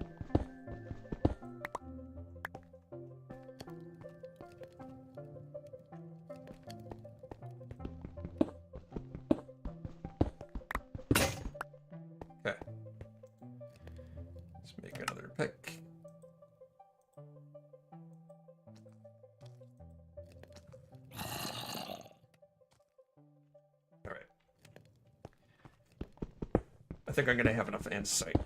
Okay. Let's make another pick. I think I'm going to have enough andesite.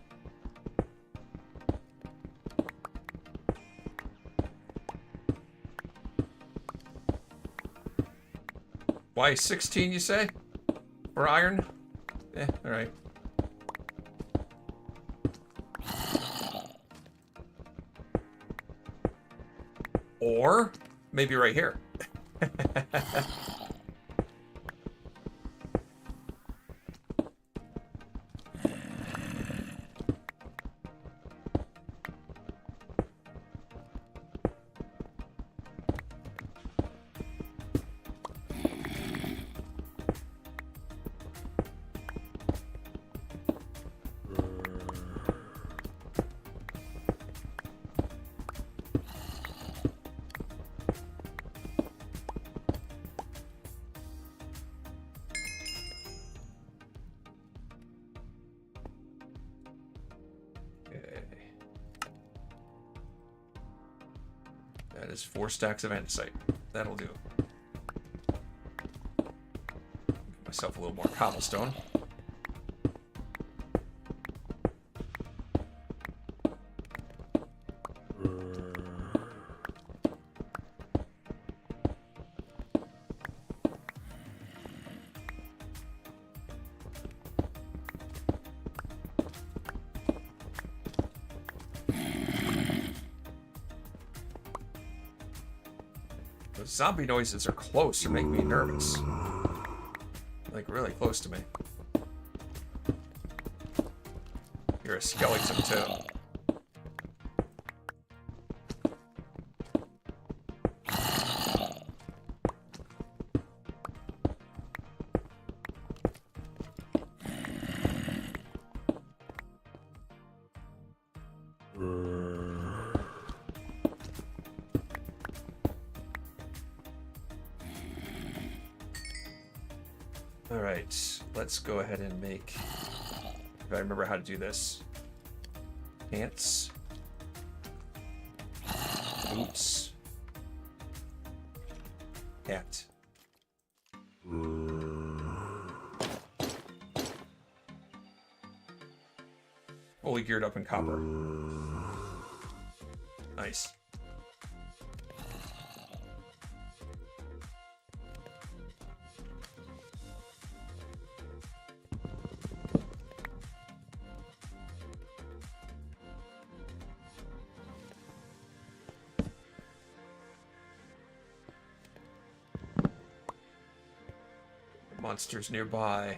Why 16, you say? For iron? Alright. Or maybe right here. That is 4 stacks of andesite. That'll do. Give myself a little more cobblestone. Those zombie noises are close. They're making me nervous. Like, really close to me. You're a skeleton, too. Alright, let's go ahead and make, if I remember how to do this, pants, boots, hat. Fully geared up in copper. Nice. Monsters nearby.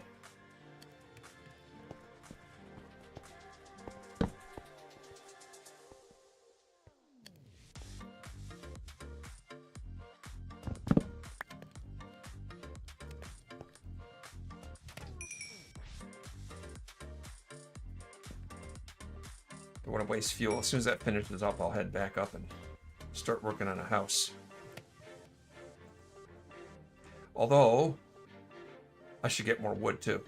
Don't want to waste fuel. As soon as that finishes up, I'll head back up and start working on a house. Although, I should get more wood too.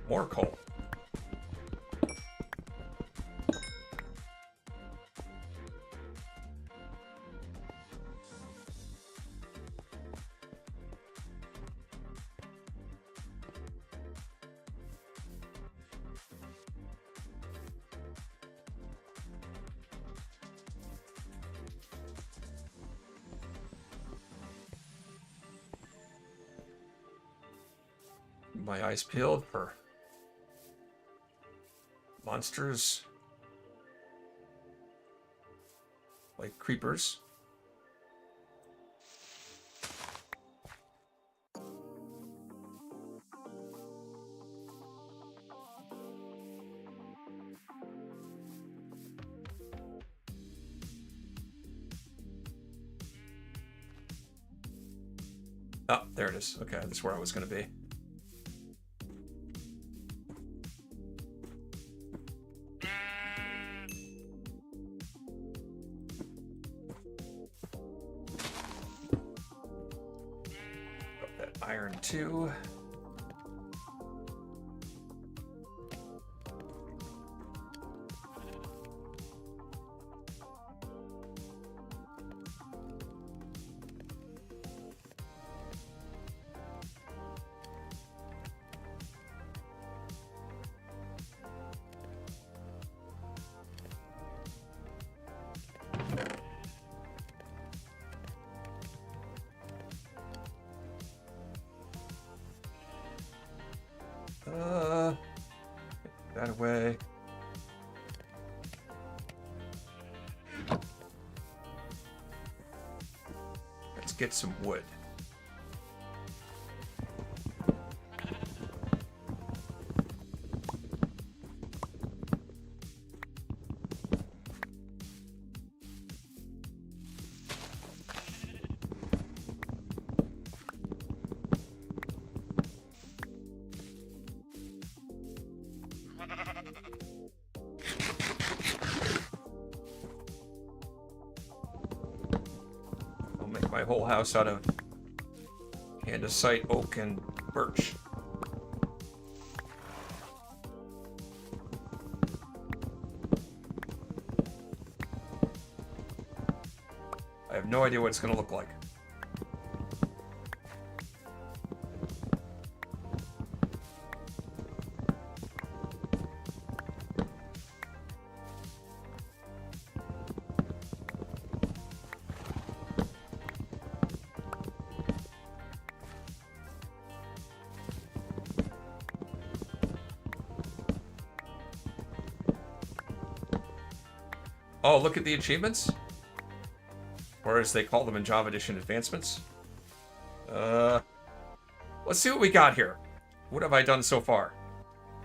More coal. My eyes peeled for monsters like creepers. Oh, there it is. Okay, that's where I was going to be. Iron 2. get some wood. My whole house out of andesite, oak, and birch. I have no idea what it's going to look like. Oh, look at the achievements. Or as they call them in Java Edition, advancements. Let's see what we got here. What have I done so far?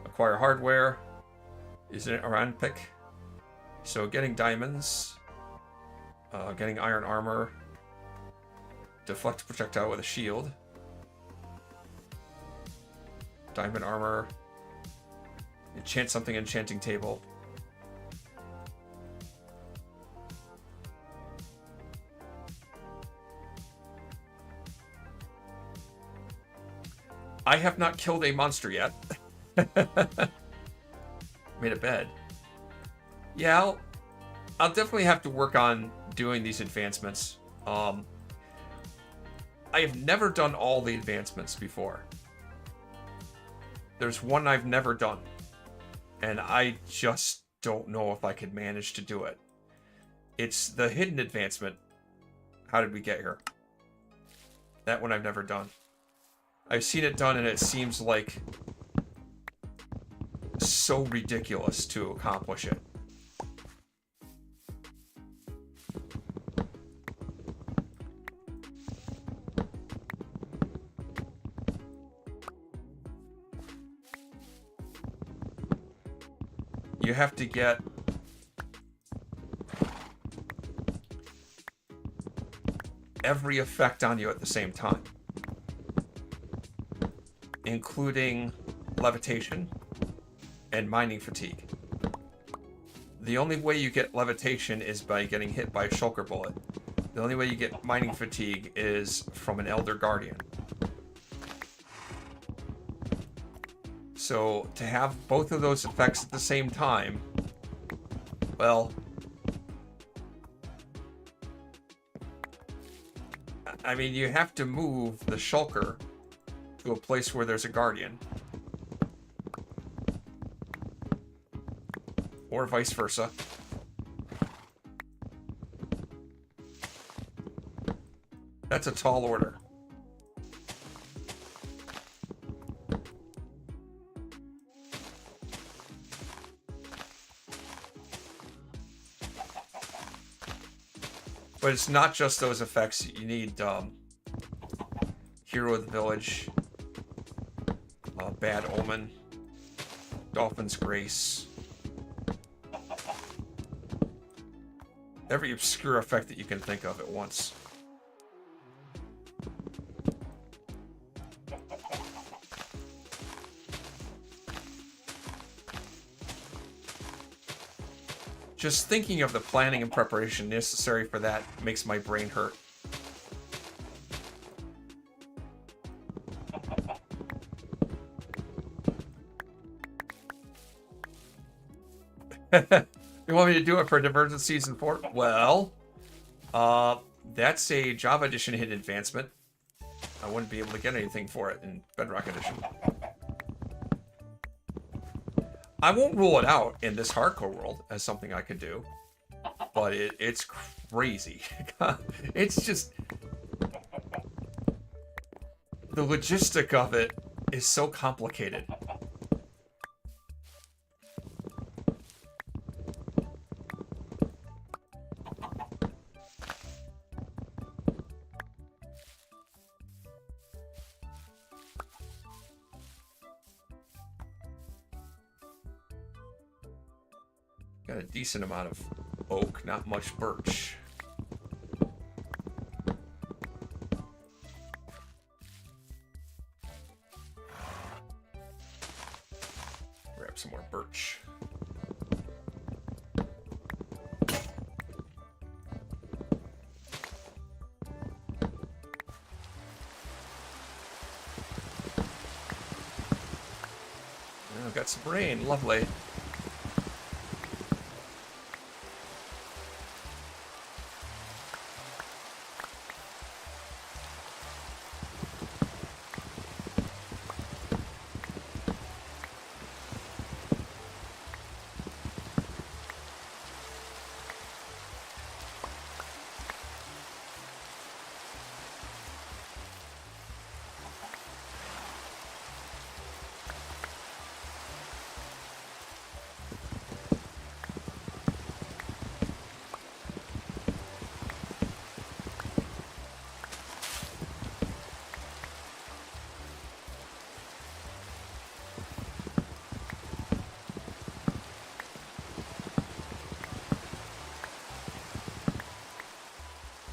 Acquire hardware. Is it around pick? So getting diamonds. Getting iron armor. Deflect projectile with a shield. Diamond armor. Enchant something, enchanting table. I have not killed a monster yet. Made a bed. Yeah, I'll definitely have to work on doing these advancements. I have never done all the advancements before. There's one I've never done. And I just don't know if I could manage to do it. It's the hidden advancement. How did we get here? That one I've never done. I've seen it done and it seems like so ridiculous to accomplish it. You have to get every effect on you at the same time, including levitation and mining fatigue. The only way you get levitation is by getting hit by a shulker bullet. The only way you get mining fatigue is from an Elder Guardian. So to have both of those effects at the same time, well, I mean, you have to move the shulker to a place where there's a guardian. Or vice versa. That's a tall order. But it's not just those effects. You need Hero of the Village, Bad Omen, Dolphin's Grace. Every obscure effect that you can think of at once. Just thinking of the planning and preparation necessary for that makes my brain hurt. You want me to do it for Divergence Season 4? Well, that's a Java Edition hidden advancement. I wouldn't be able to get anything for it in Bedrock Edition. I won't rule it out in this hardcore world as something I could do, but it's crazy. It's just... the logistic of it is so complicated. Got a decent amount of oak, not much birch. Grab some more birch. Oh, got some rain, lovely.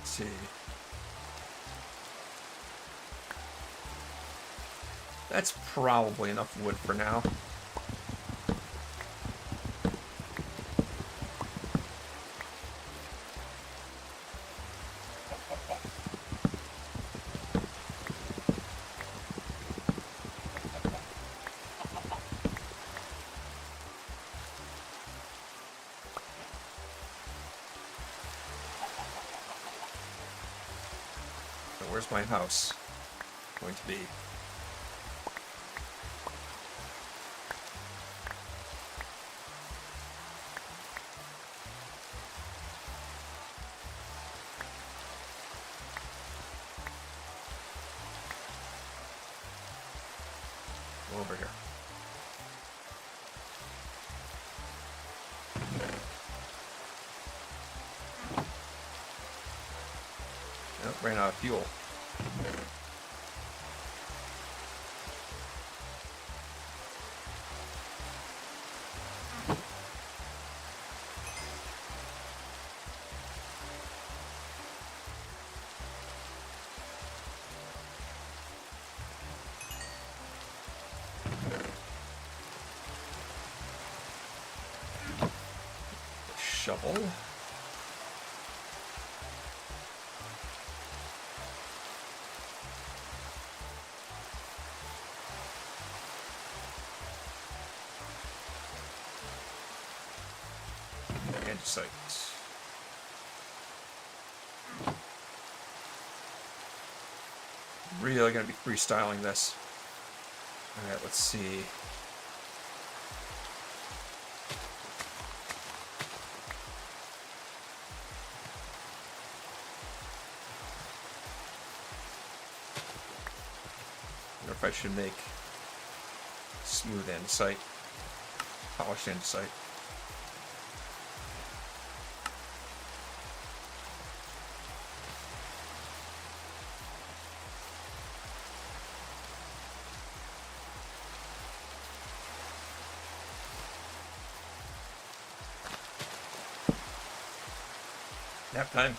See. That's probably enough wood for now. So where's my house going to be? Over here. Nope, ran out of fuel. Shovel. Andesite. Really gonna be freestyling this. Alright, let's see. If I should make smooth andesite, polished andesite. Nap time.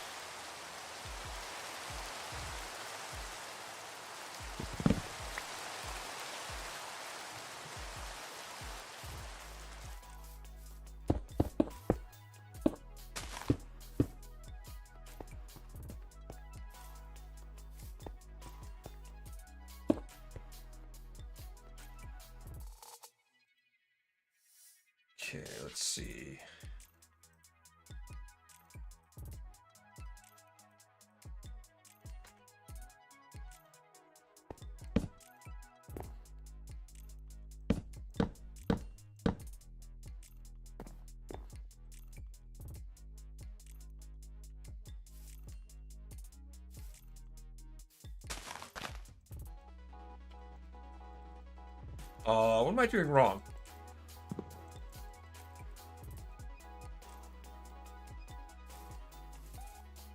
Okay, let's see. What am I doing wrong?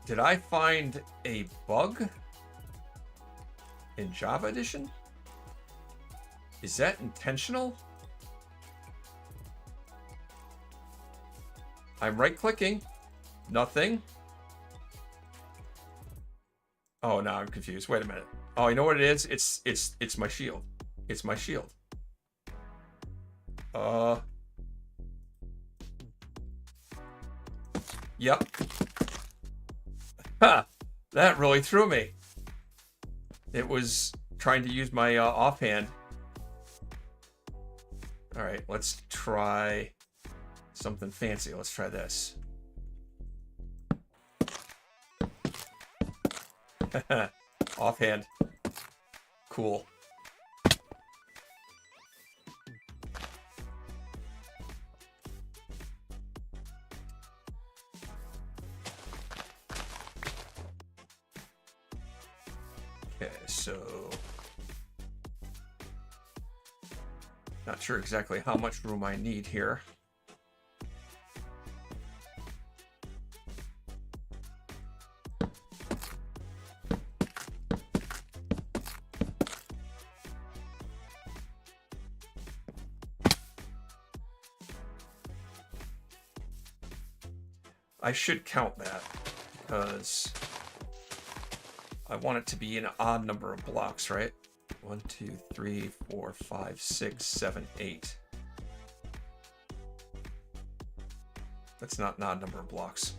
Did I find a bug in Java Edition? Is that intentional? I'm right-clicking. Nothing. Oh, no, I'm confused. Wait a minute. Oh, you know what it is? It's my shield. It's my shield. Yep. Ha! That really threw me. It was trying to use my offhand. All right, let's try something fancy. Let's try this. Offhand. Cool. Okay, so not sure exactly how much room I need here. I should count that because I want it to be an odd number of blocks, right? 1, 2, 3, 4, 5, 6, 7, 8. That's not an odd number of blocks.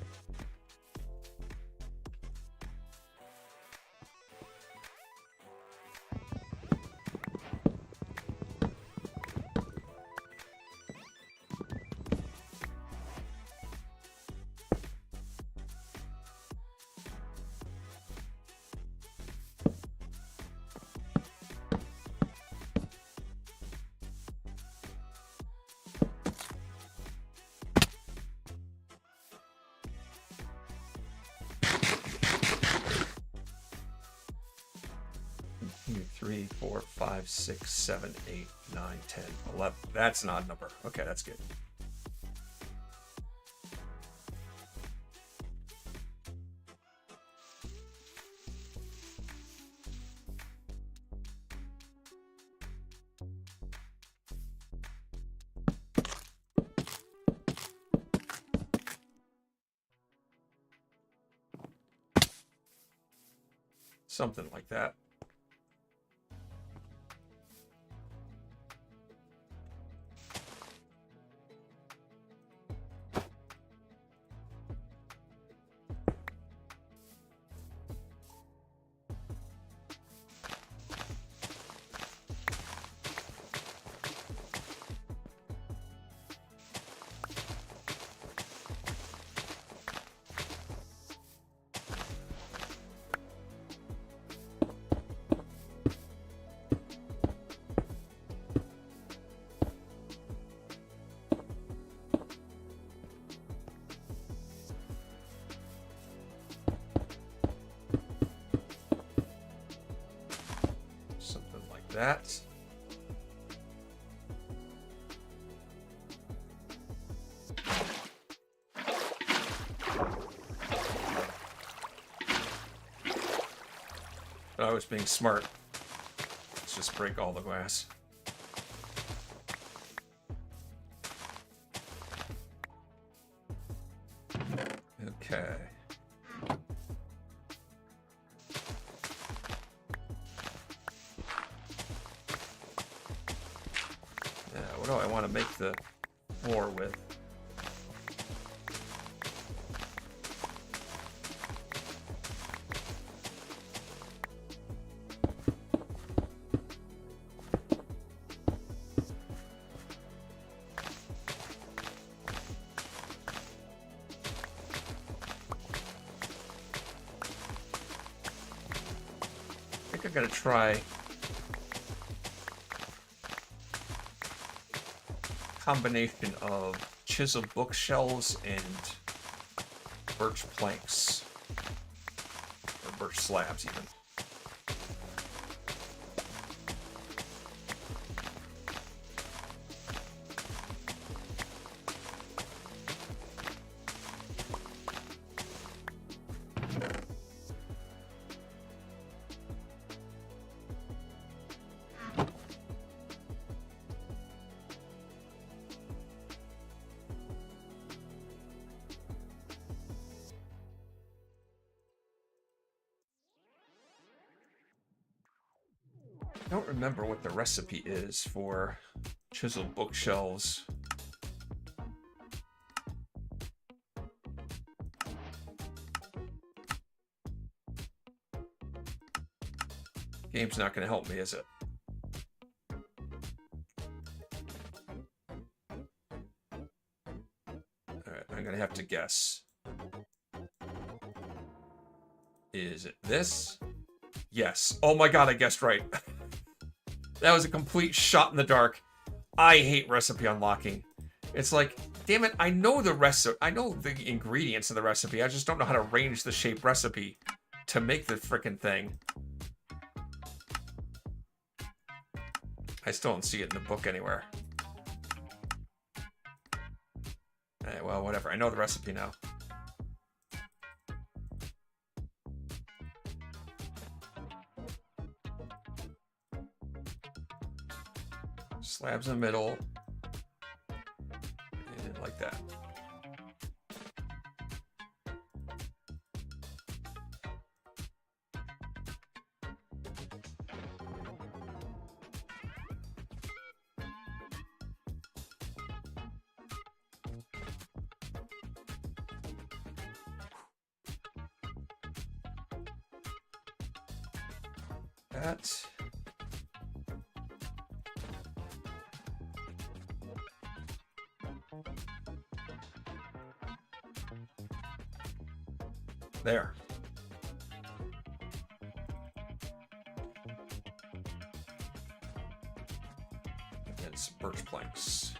Two, 3, 4, 5, 6, 7, 8, 9, 10, 11. That's an odd number. Okay, that's good. Something like that. That. I was being smart. Let's just break all the glass. Okay. What do I want to make the floor with? I think I'm gonna try combination of chisel bookshelves and birch planks, or birch slabs even. I don't remember what the recipe is for chiseled bookshelves. Game's not going to help me, is it? Alright, I'm going to have to guess. Is it this? Yes. Oh my god, I guessed right. That was a complete shot in the dark. I hate recipe unlocking. It's like, damn it, I know the recipe. I know the ingredients of the recipe. I just don't know how to arrange the shape recipe to make the frickin' thing. I still don't see it in the book anywhere. Well, whatever. I know the recipe now. Slabs in the middle. And like that. That. There. And some birch planks.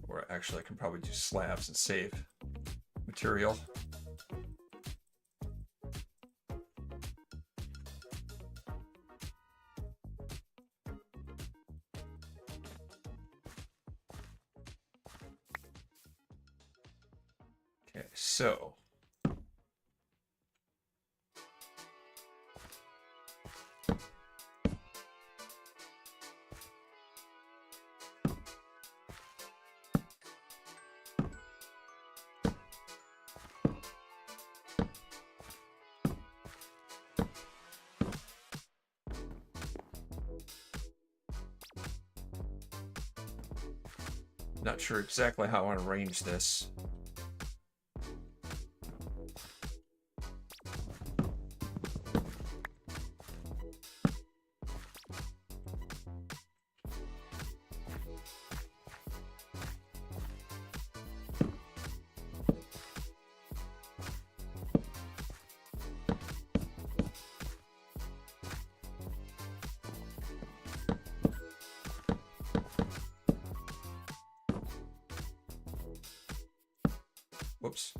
Or actually, I can probably do slabs and save material. Okay, so not sure exactly how I want to arrange this. Whoops.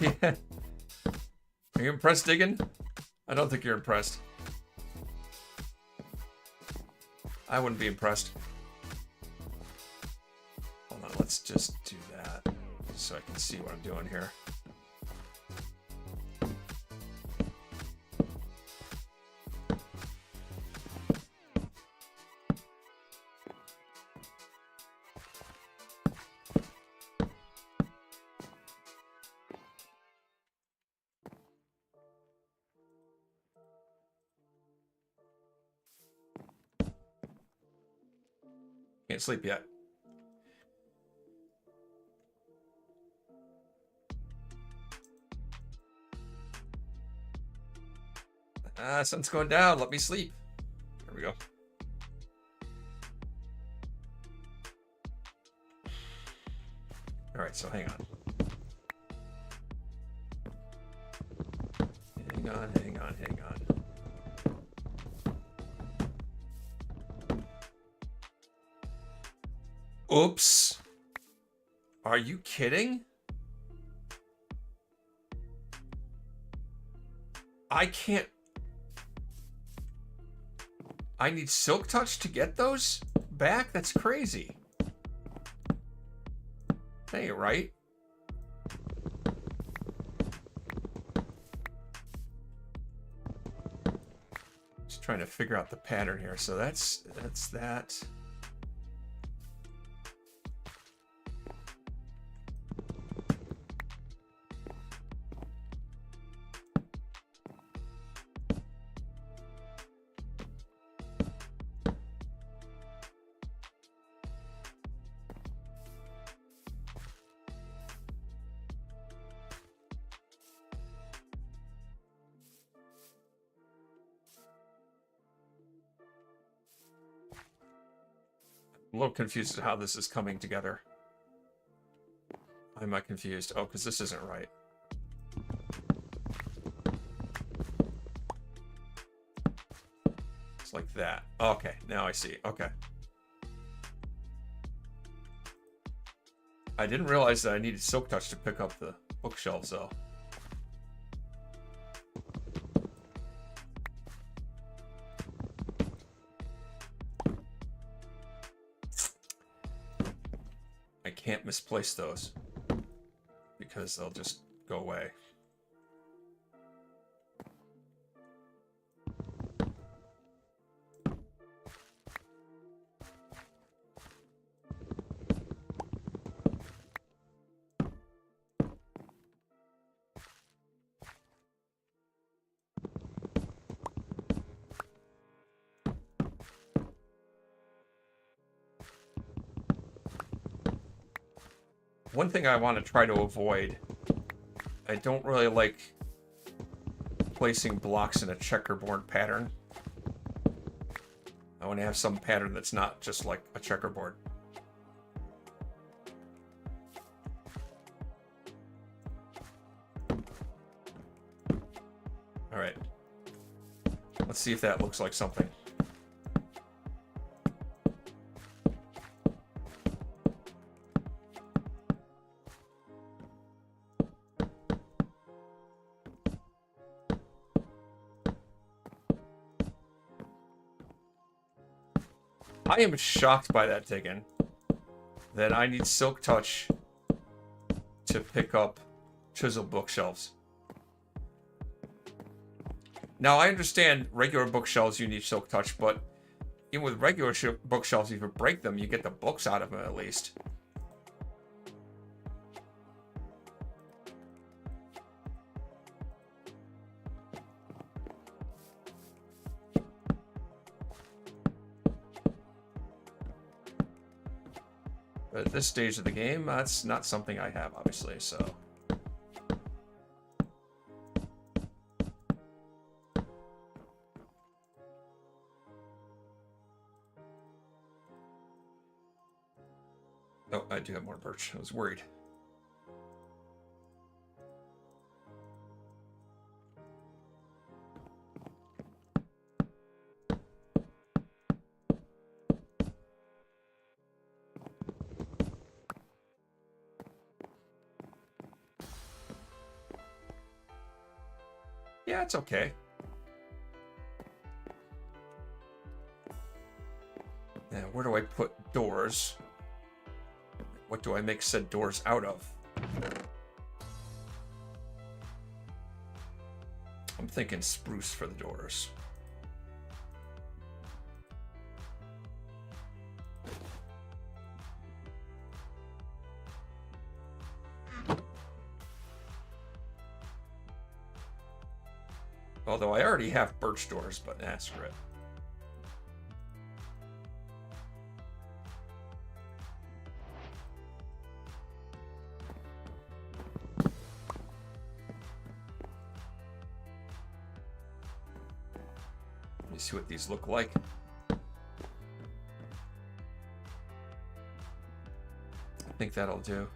Yeah. Are you impressed, Diggin? I don't think you're impressed. I wouldn't be impressed. Hold on, let's just do that so I can see what I'm doing here. Can't sleep yet. Sun's going down. Let me sleep. There we go. All right, so hang on. Hang on. Oops. Are you kidding? I can't. I need Silk Touch to get those back? That's crazy. That ain't right. Let's trying to figure out the pattern here. So that's that. I'm a little confused at how this is coming together. Why am I confused? Oh, because this isn't right. It's like that. Okay, now I see. Okay. I didn't realize that I needed Silk Touch to pick up the bookshelves, though. I can't misplace those because they'll just go away. One thing I want to try to avoid, I don't really like placing blocks in a checkerboard pattern. I want to have some pattern that's not just like a checkerboard. All right. Let's see if that looks like something. I am shocked by that, Tiggin. That I need Silk Touch to pick up chiseled bookshelves. Now, I understand regular bookshelves you need Silk Touch, but even with regular bookshelves, if you break them, you get the books out of them at least. But at this stage of the game, that's not something I have, obviously, so... Oh, I do have more birch. I was worried. Yeah, it's okay. Now, where do I put doors? What do I make said doors out of? I'm thinking spruce for the doors. Although I already have birch doors, but that's screw it. Let me see what these look like. I think that'll do.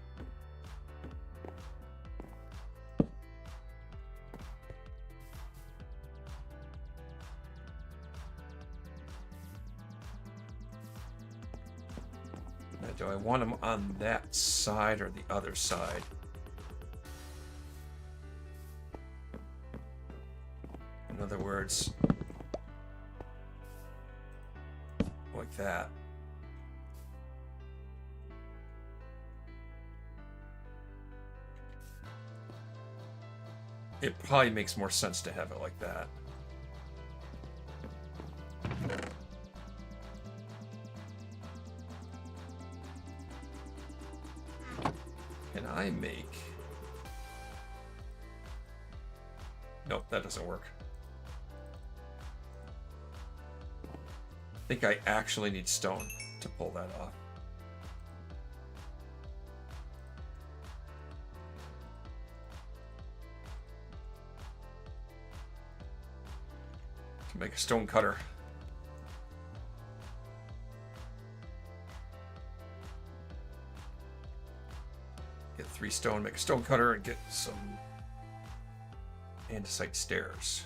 Do I want them on that side or the other side? In other words, like that. It probably makes more sense to have it like that. I make... Nope, that doesn't work. I think I actually need stone to pull that off. To make a stone cutter. Get 3 stone, make a stone cutter, and get some andesite stairs.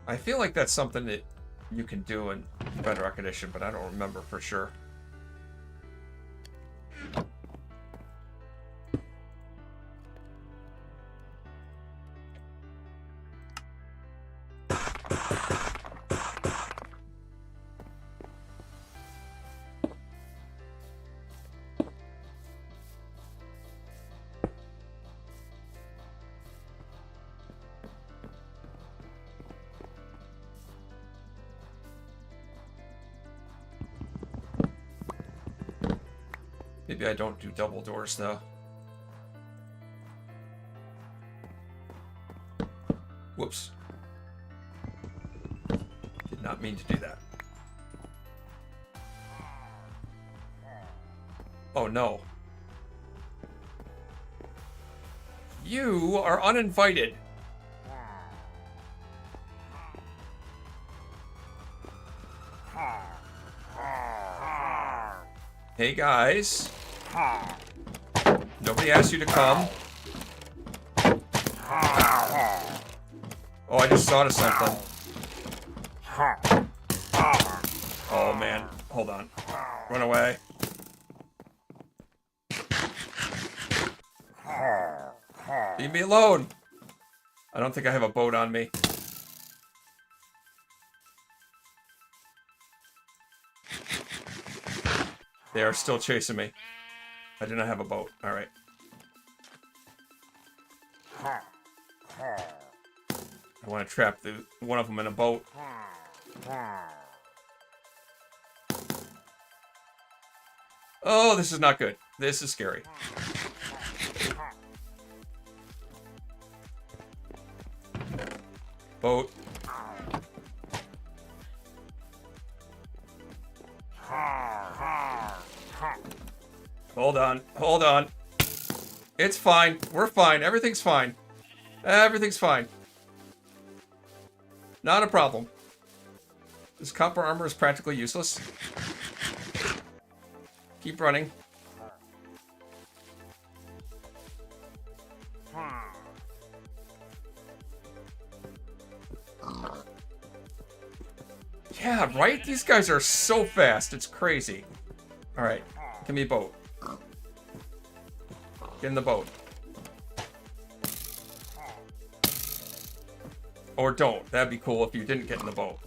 I feel like that's something that you can do in Bedrock Edition, but I don't remember for sure. Maybe I don't do double doors, though. Whoops. Did not mean to do that. Oh, no. You are uninvited. Hey, guys. Nobody asked you to come. Oh, I just thought of something. Oh, man. Hold on. Run away. Leave me alone. I don't think I have a boat on me. They are still chasing me. I do not have a boat. All right. I want to trap one of them in a boat. Oh, this is not good. This is scary. Boat. Hold on. Hold on. It's fine. We're fine. Everything's fine. Everything's fine. Not a problem. This copper armor is practically useless. Keep running. Yeah, right? These guys are so fast. It's crazy. Alright. Give me a boat. Get in the boat. Or don't. That'd be cool if you didn't get in the boat.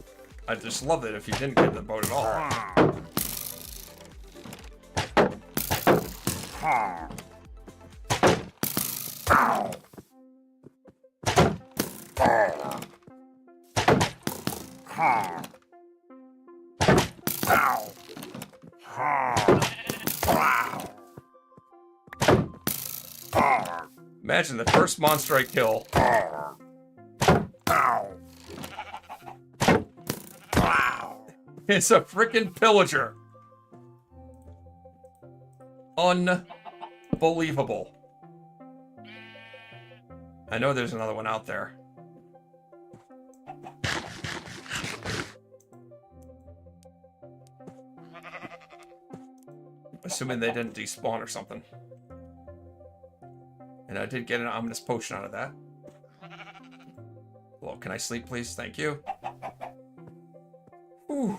I'd just love it if you didn't get in the boat at all. Imagine the first monster I kill. It's a freaking pillager. Unbelievable. I know there's another one out there. Assuming they didn't despawn or something. And I did get an ominous potion out of that. Well, can I sleep, please? Thank you. Whew.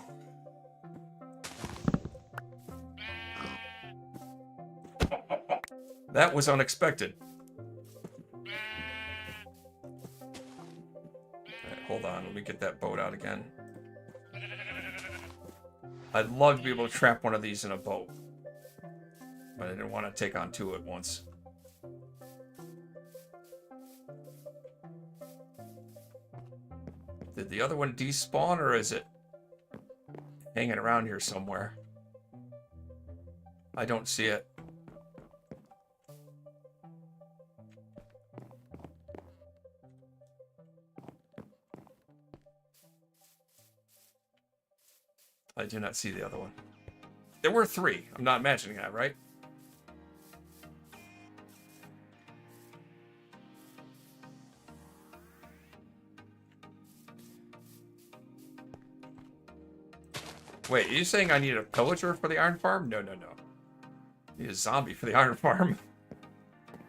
That was unexpected. Alright, hold on. Let me get that boat out again. I'd love to be able to trap one of these in a boat. But I didn't want to take on two at once. Did the other one despawn, or is it hanging around here somewhere? I don't see it. I do not see the other one. There were three. I'm not imagining that, right? Wait, are you saying I need a pillager for the iron farm? No, no, no. I need a zombie for the iron farm.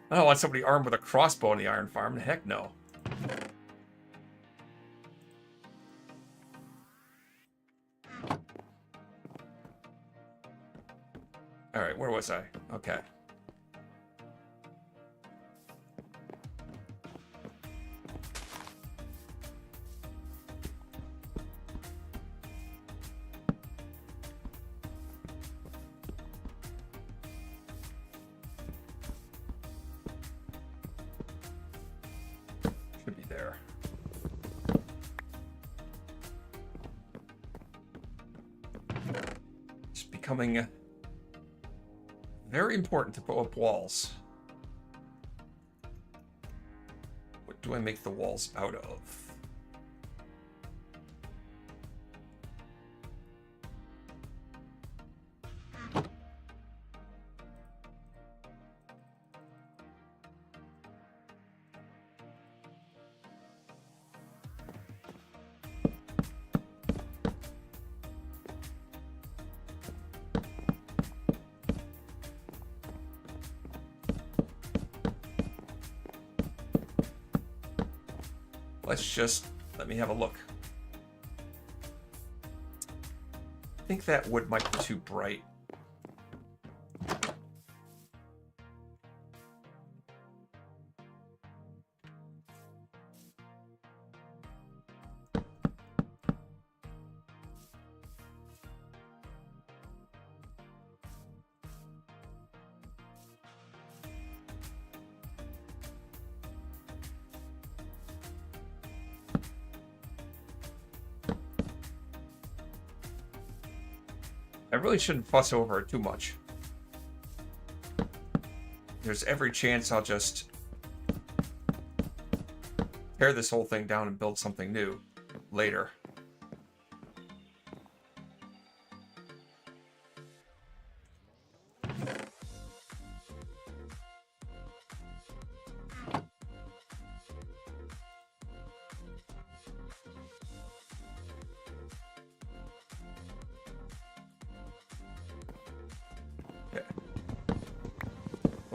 I don't want somebody armed with a crossbow in the iron farm. Heck no. Alright, where was I? Okay. Should be there. It's becoming very important to put up walls. What do I make the walls out of? Let me have a look. I think that wood might be too bright. I really shouldn't fuss over it too much. There's every chance I'll just tear this whole thing down and build something new later.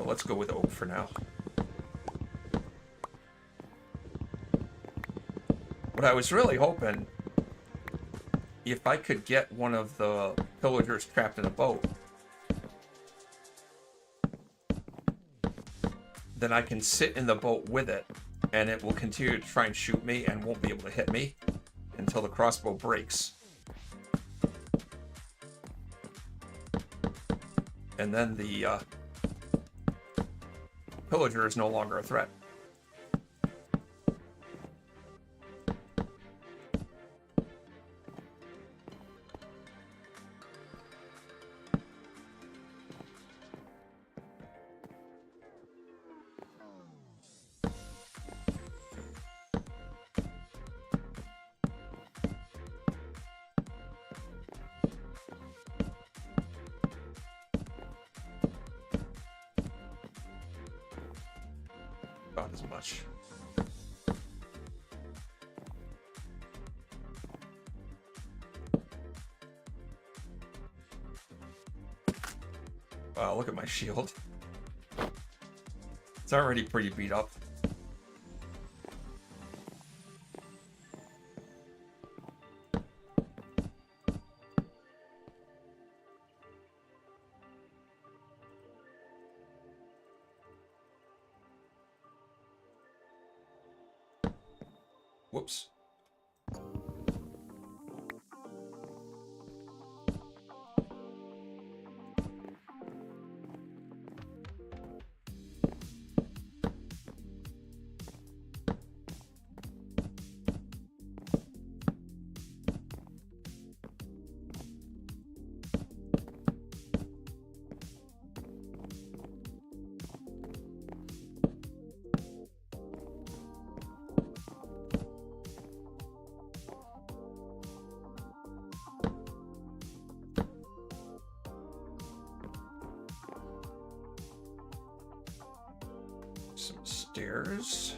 Let's go with oak for now. What I was really hoping, if I could get one of the pillagers trapped in a boat, then I can sit in the boat with it, and it will continue to try and shoot me and won't be able to hit me until the crossbow breaks. And then the pillager is no longer a threat. About as much. Wow, look at my shield. It's already pretty beat up. Whoops. Some stairs.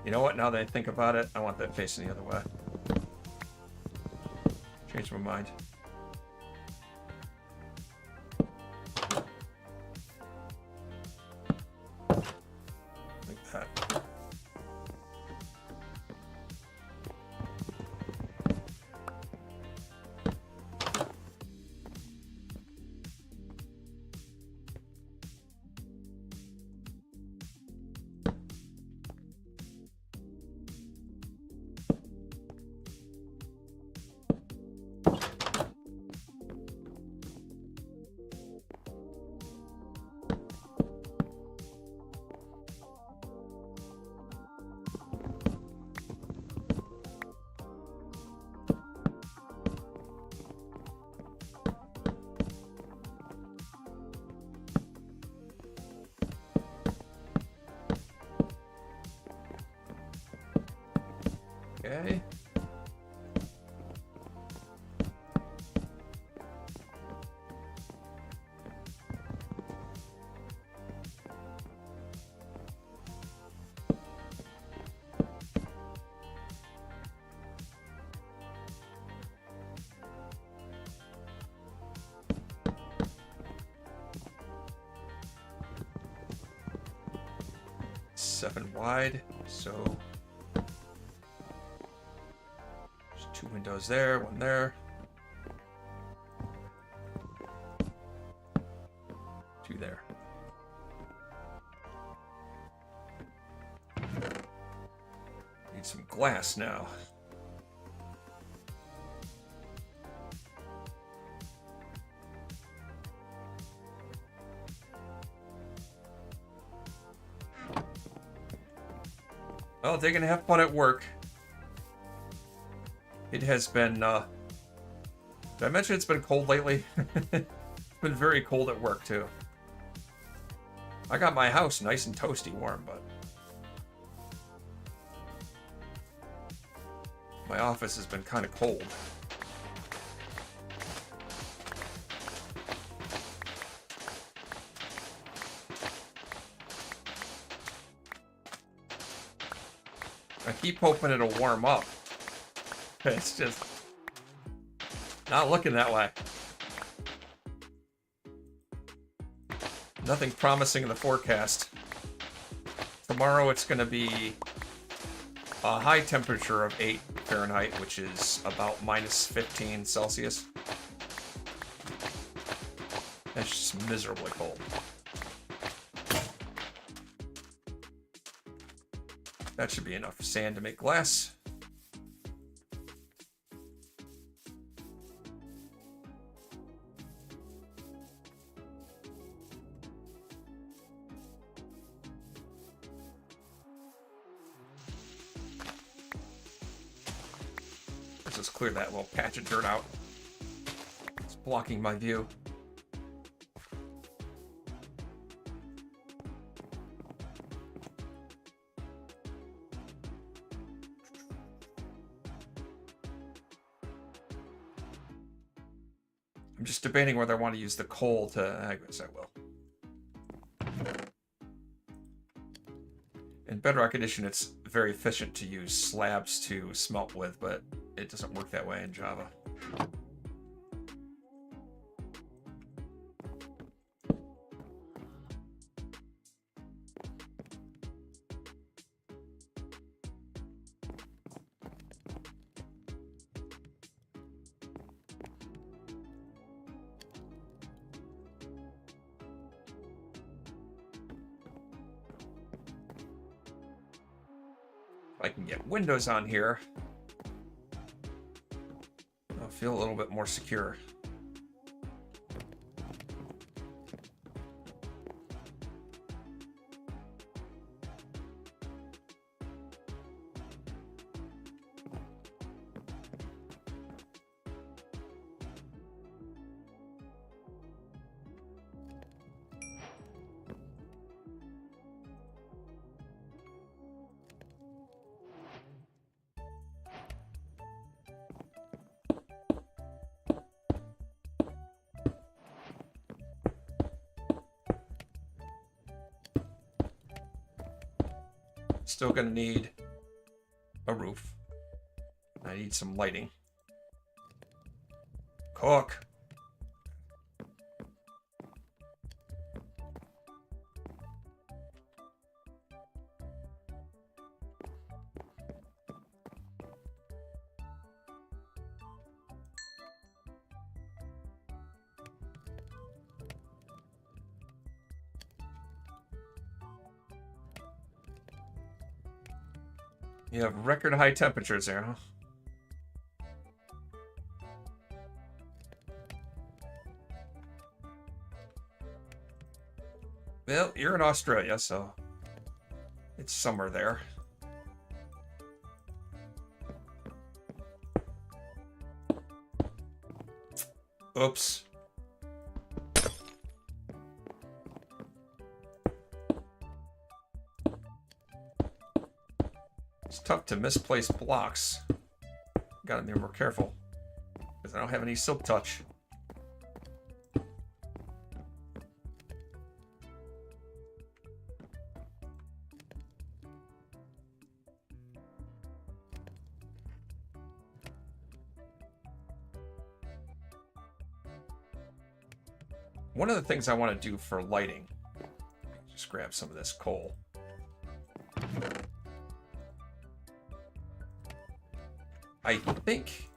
You know what? Now that I think about it, I want that facing the other way. Change my mind. Like that. Okay. Seven wide, so there's two windows there, one there. Two there. Need some glass now. Well, they're gonna have fun at work. It has been, did I mention it's been cold lately? It's been very cold at work, too. I got my house nice and toasty warm, but my office has been kind of cold. I keep hoping it'll warm up. It's just not looking that way. Nothing promising in the forecast. Tomorrow it's going to be a high temperature of 8 Fahrenheit, which is about minus 15 Celsius. That's just miserably cold. That should be enough sand to make glass. Let's just clear that little patch of dirt out. It's blocking my view. I'm just debating whether I want to use the coal to... I guess I will. In Bedrock Edition, it's very efficient to use slabs to smelt with, but it doesn't work that way in Java. If I can get windows on here, I'll feel a little bit more secure. Still gonna need a roof. I need some lighting. Cook. You have record high temperatures there, huh? Well, you're in Australia, so it's summer there. Oops. It's tough to misplace blocks. Gotta be more careful, because I don't have any silk touch. One of the things I want to do for lighting, just grab some of this coal. I think,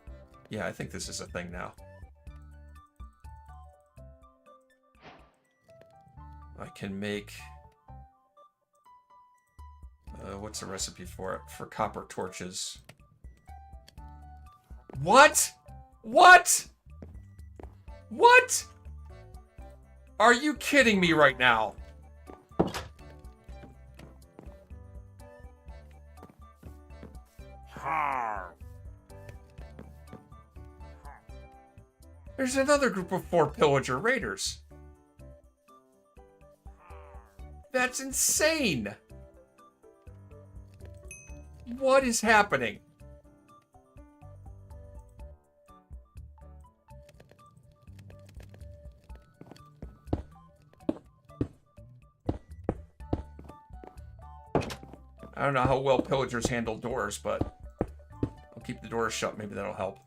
yeah, I think this is a thing now. I can make, what's the recipe for it? For copper torches. What? What? What? Are you kidding me right now? There's another group of 4 pillager raiders. That's insane. What is happening? I don't know how well pillagers handle doors, but I'll keep the doors shut. Maybe that'll help.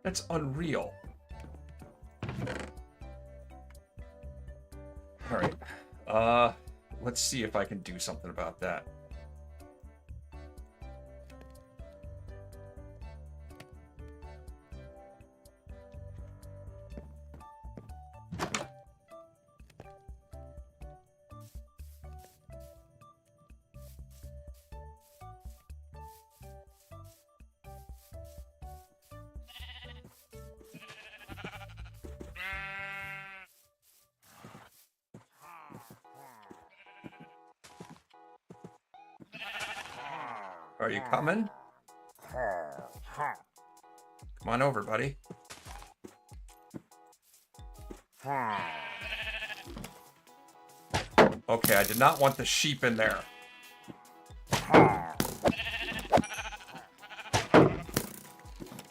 That's unreal. All right. Let's see if I can do something about that. Are you coming? Come on over, buddy. Okay, I did not want the sheep in there.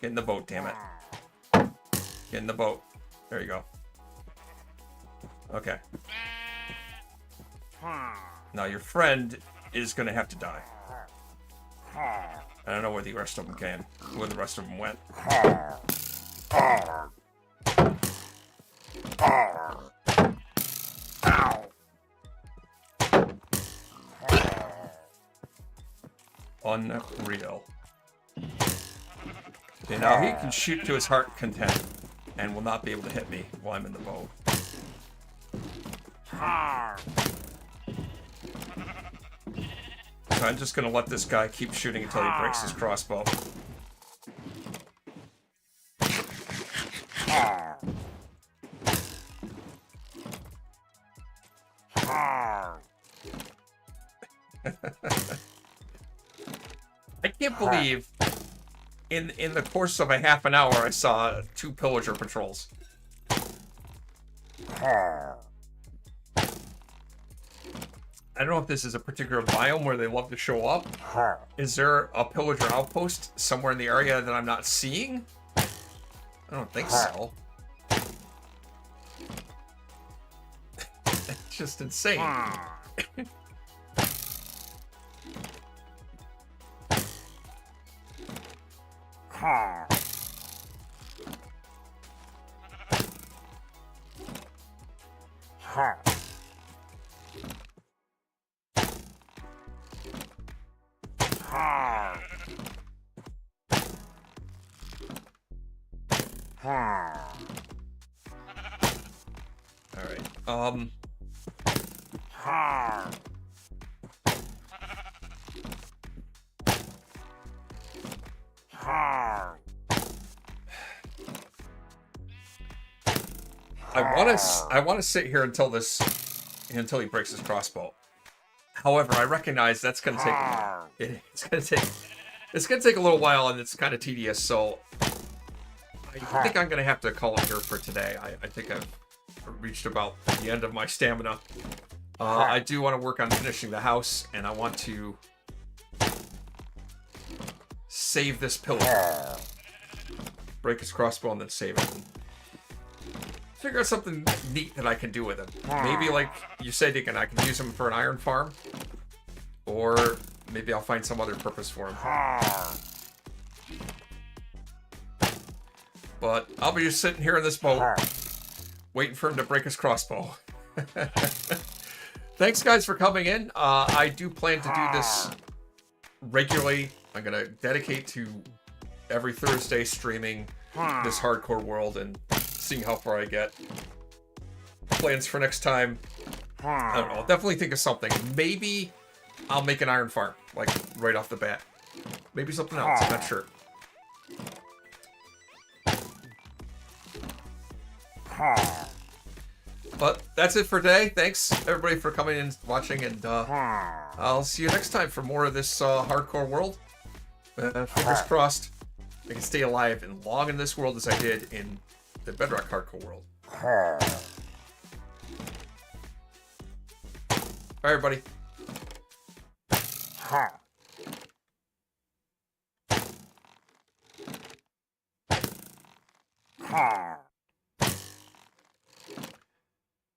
Get in the boat, damn it. Get in the boat. There you go. Okay. Now your friend is gonna have to die. I don't know where the rest of them came. Where the rest of them went. Unreal. Okay, now he can shoot to his heart content and will not be able to hit me while I'm in the boat. So I'm just gonna let this guy keep shooting until he breaks his crossbow. I can't believe in the course of a half an hour I saw 2 pillager patrols. I don't know if this is a particular biome where they love to show up. Is there a pillager outpost somewhere in the area that I'm not seeing? I don't think so. It's just insane. Alright, I want to sit here until he breaks his crossbow. However, I recognize that's going to take it's going to take a little while, and it's kind of tedious. So I think I'm going to have to call it here for today. I think I've reached about the end of my stamina. I do want to work on finishing the house, and I want to save this pillar, break his crossbow, and then save it. Figure out something neat that I can do with him. Maybe, like you said, Deacon, I can use him for an iron farm. Or maybe I'll find some other purpose for him. But I'll be just sitting here in this boat, waiting for him to break his crossbow. Thanks, guys, for coming in. I do plan to do this regularly. I'm going to dedicate to every Thursday streaming this hardcore world and seeing how far I get. Plans for next time, I don't know, I'll definitely think of something. Maybe I'll make an iron farm, like right off the bat. Maybe something else, I'm not sure. But that's it for today. Thanks everybody for coming and watching, and I'll see you next time for more of this hardcore world. Fingers crossed I can stay alive and long in this world as I did in the Bedrock hardcore world. Bye, everybody.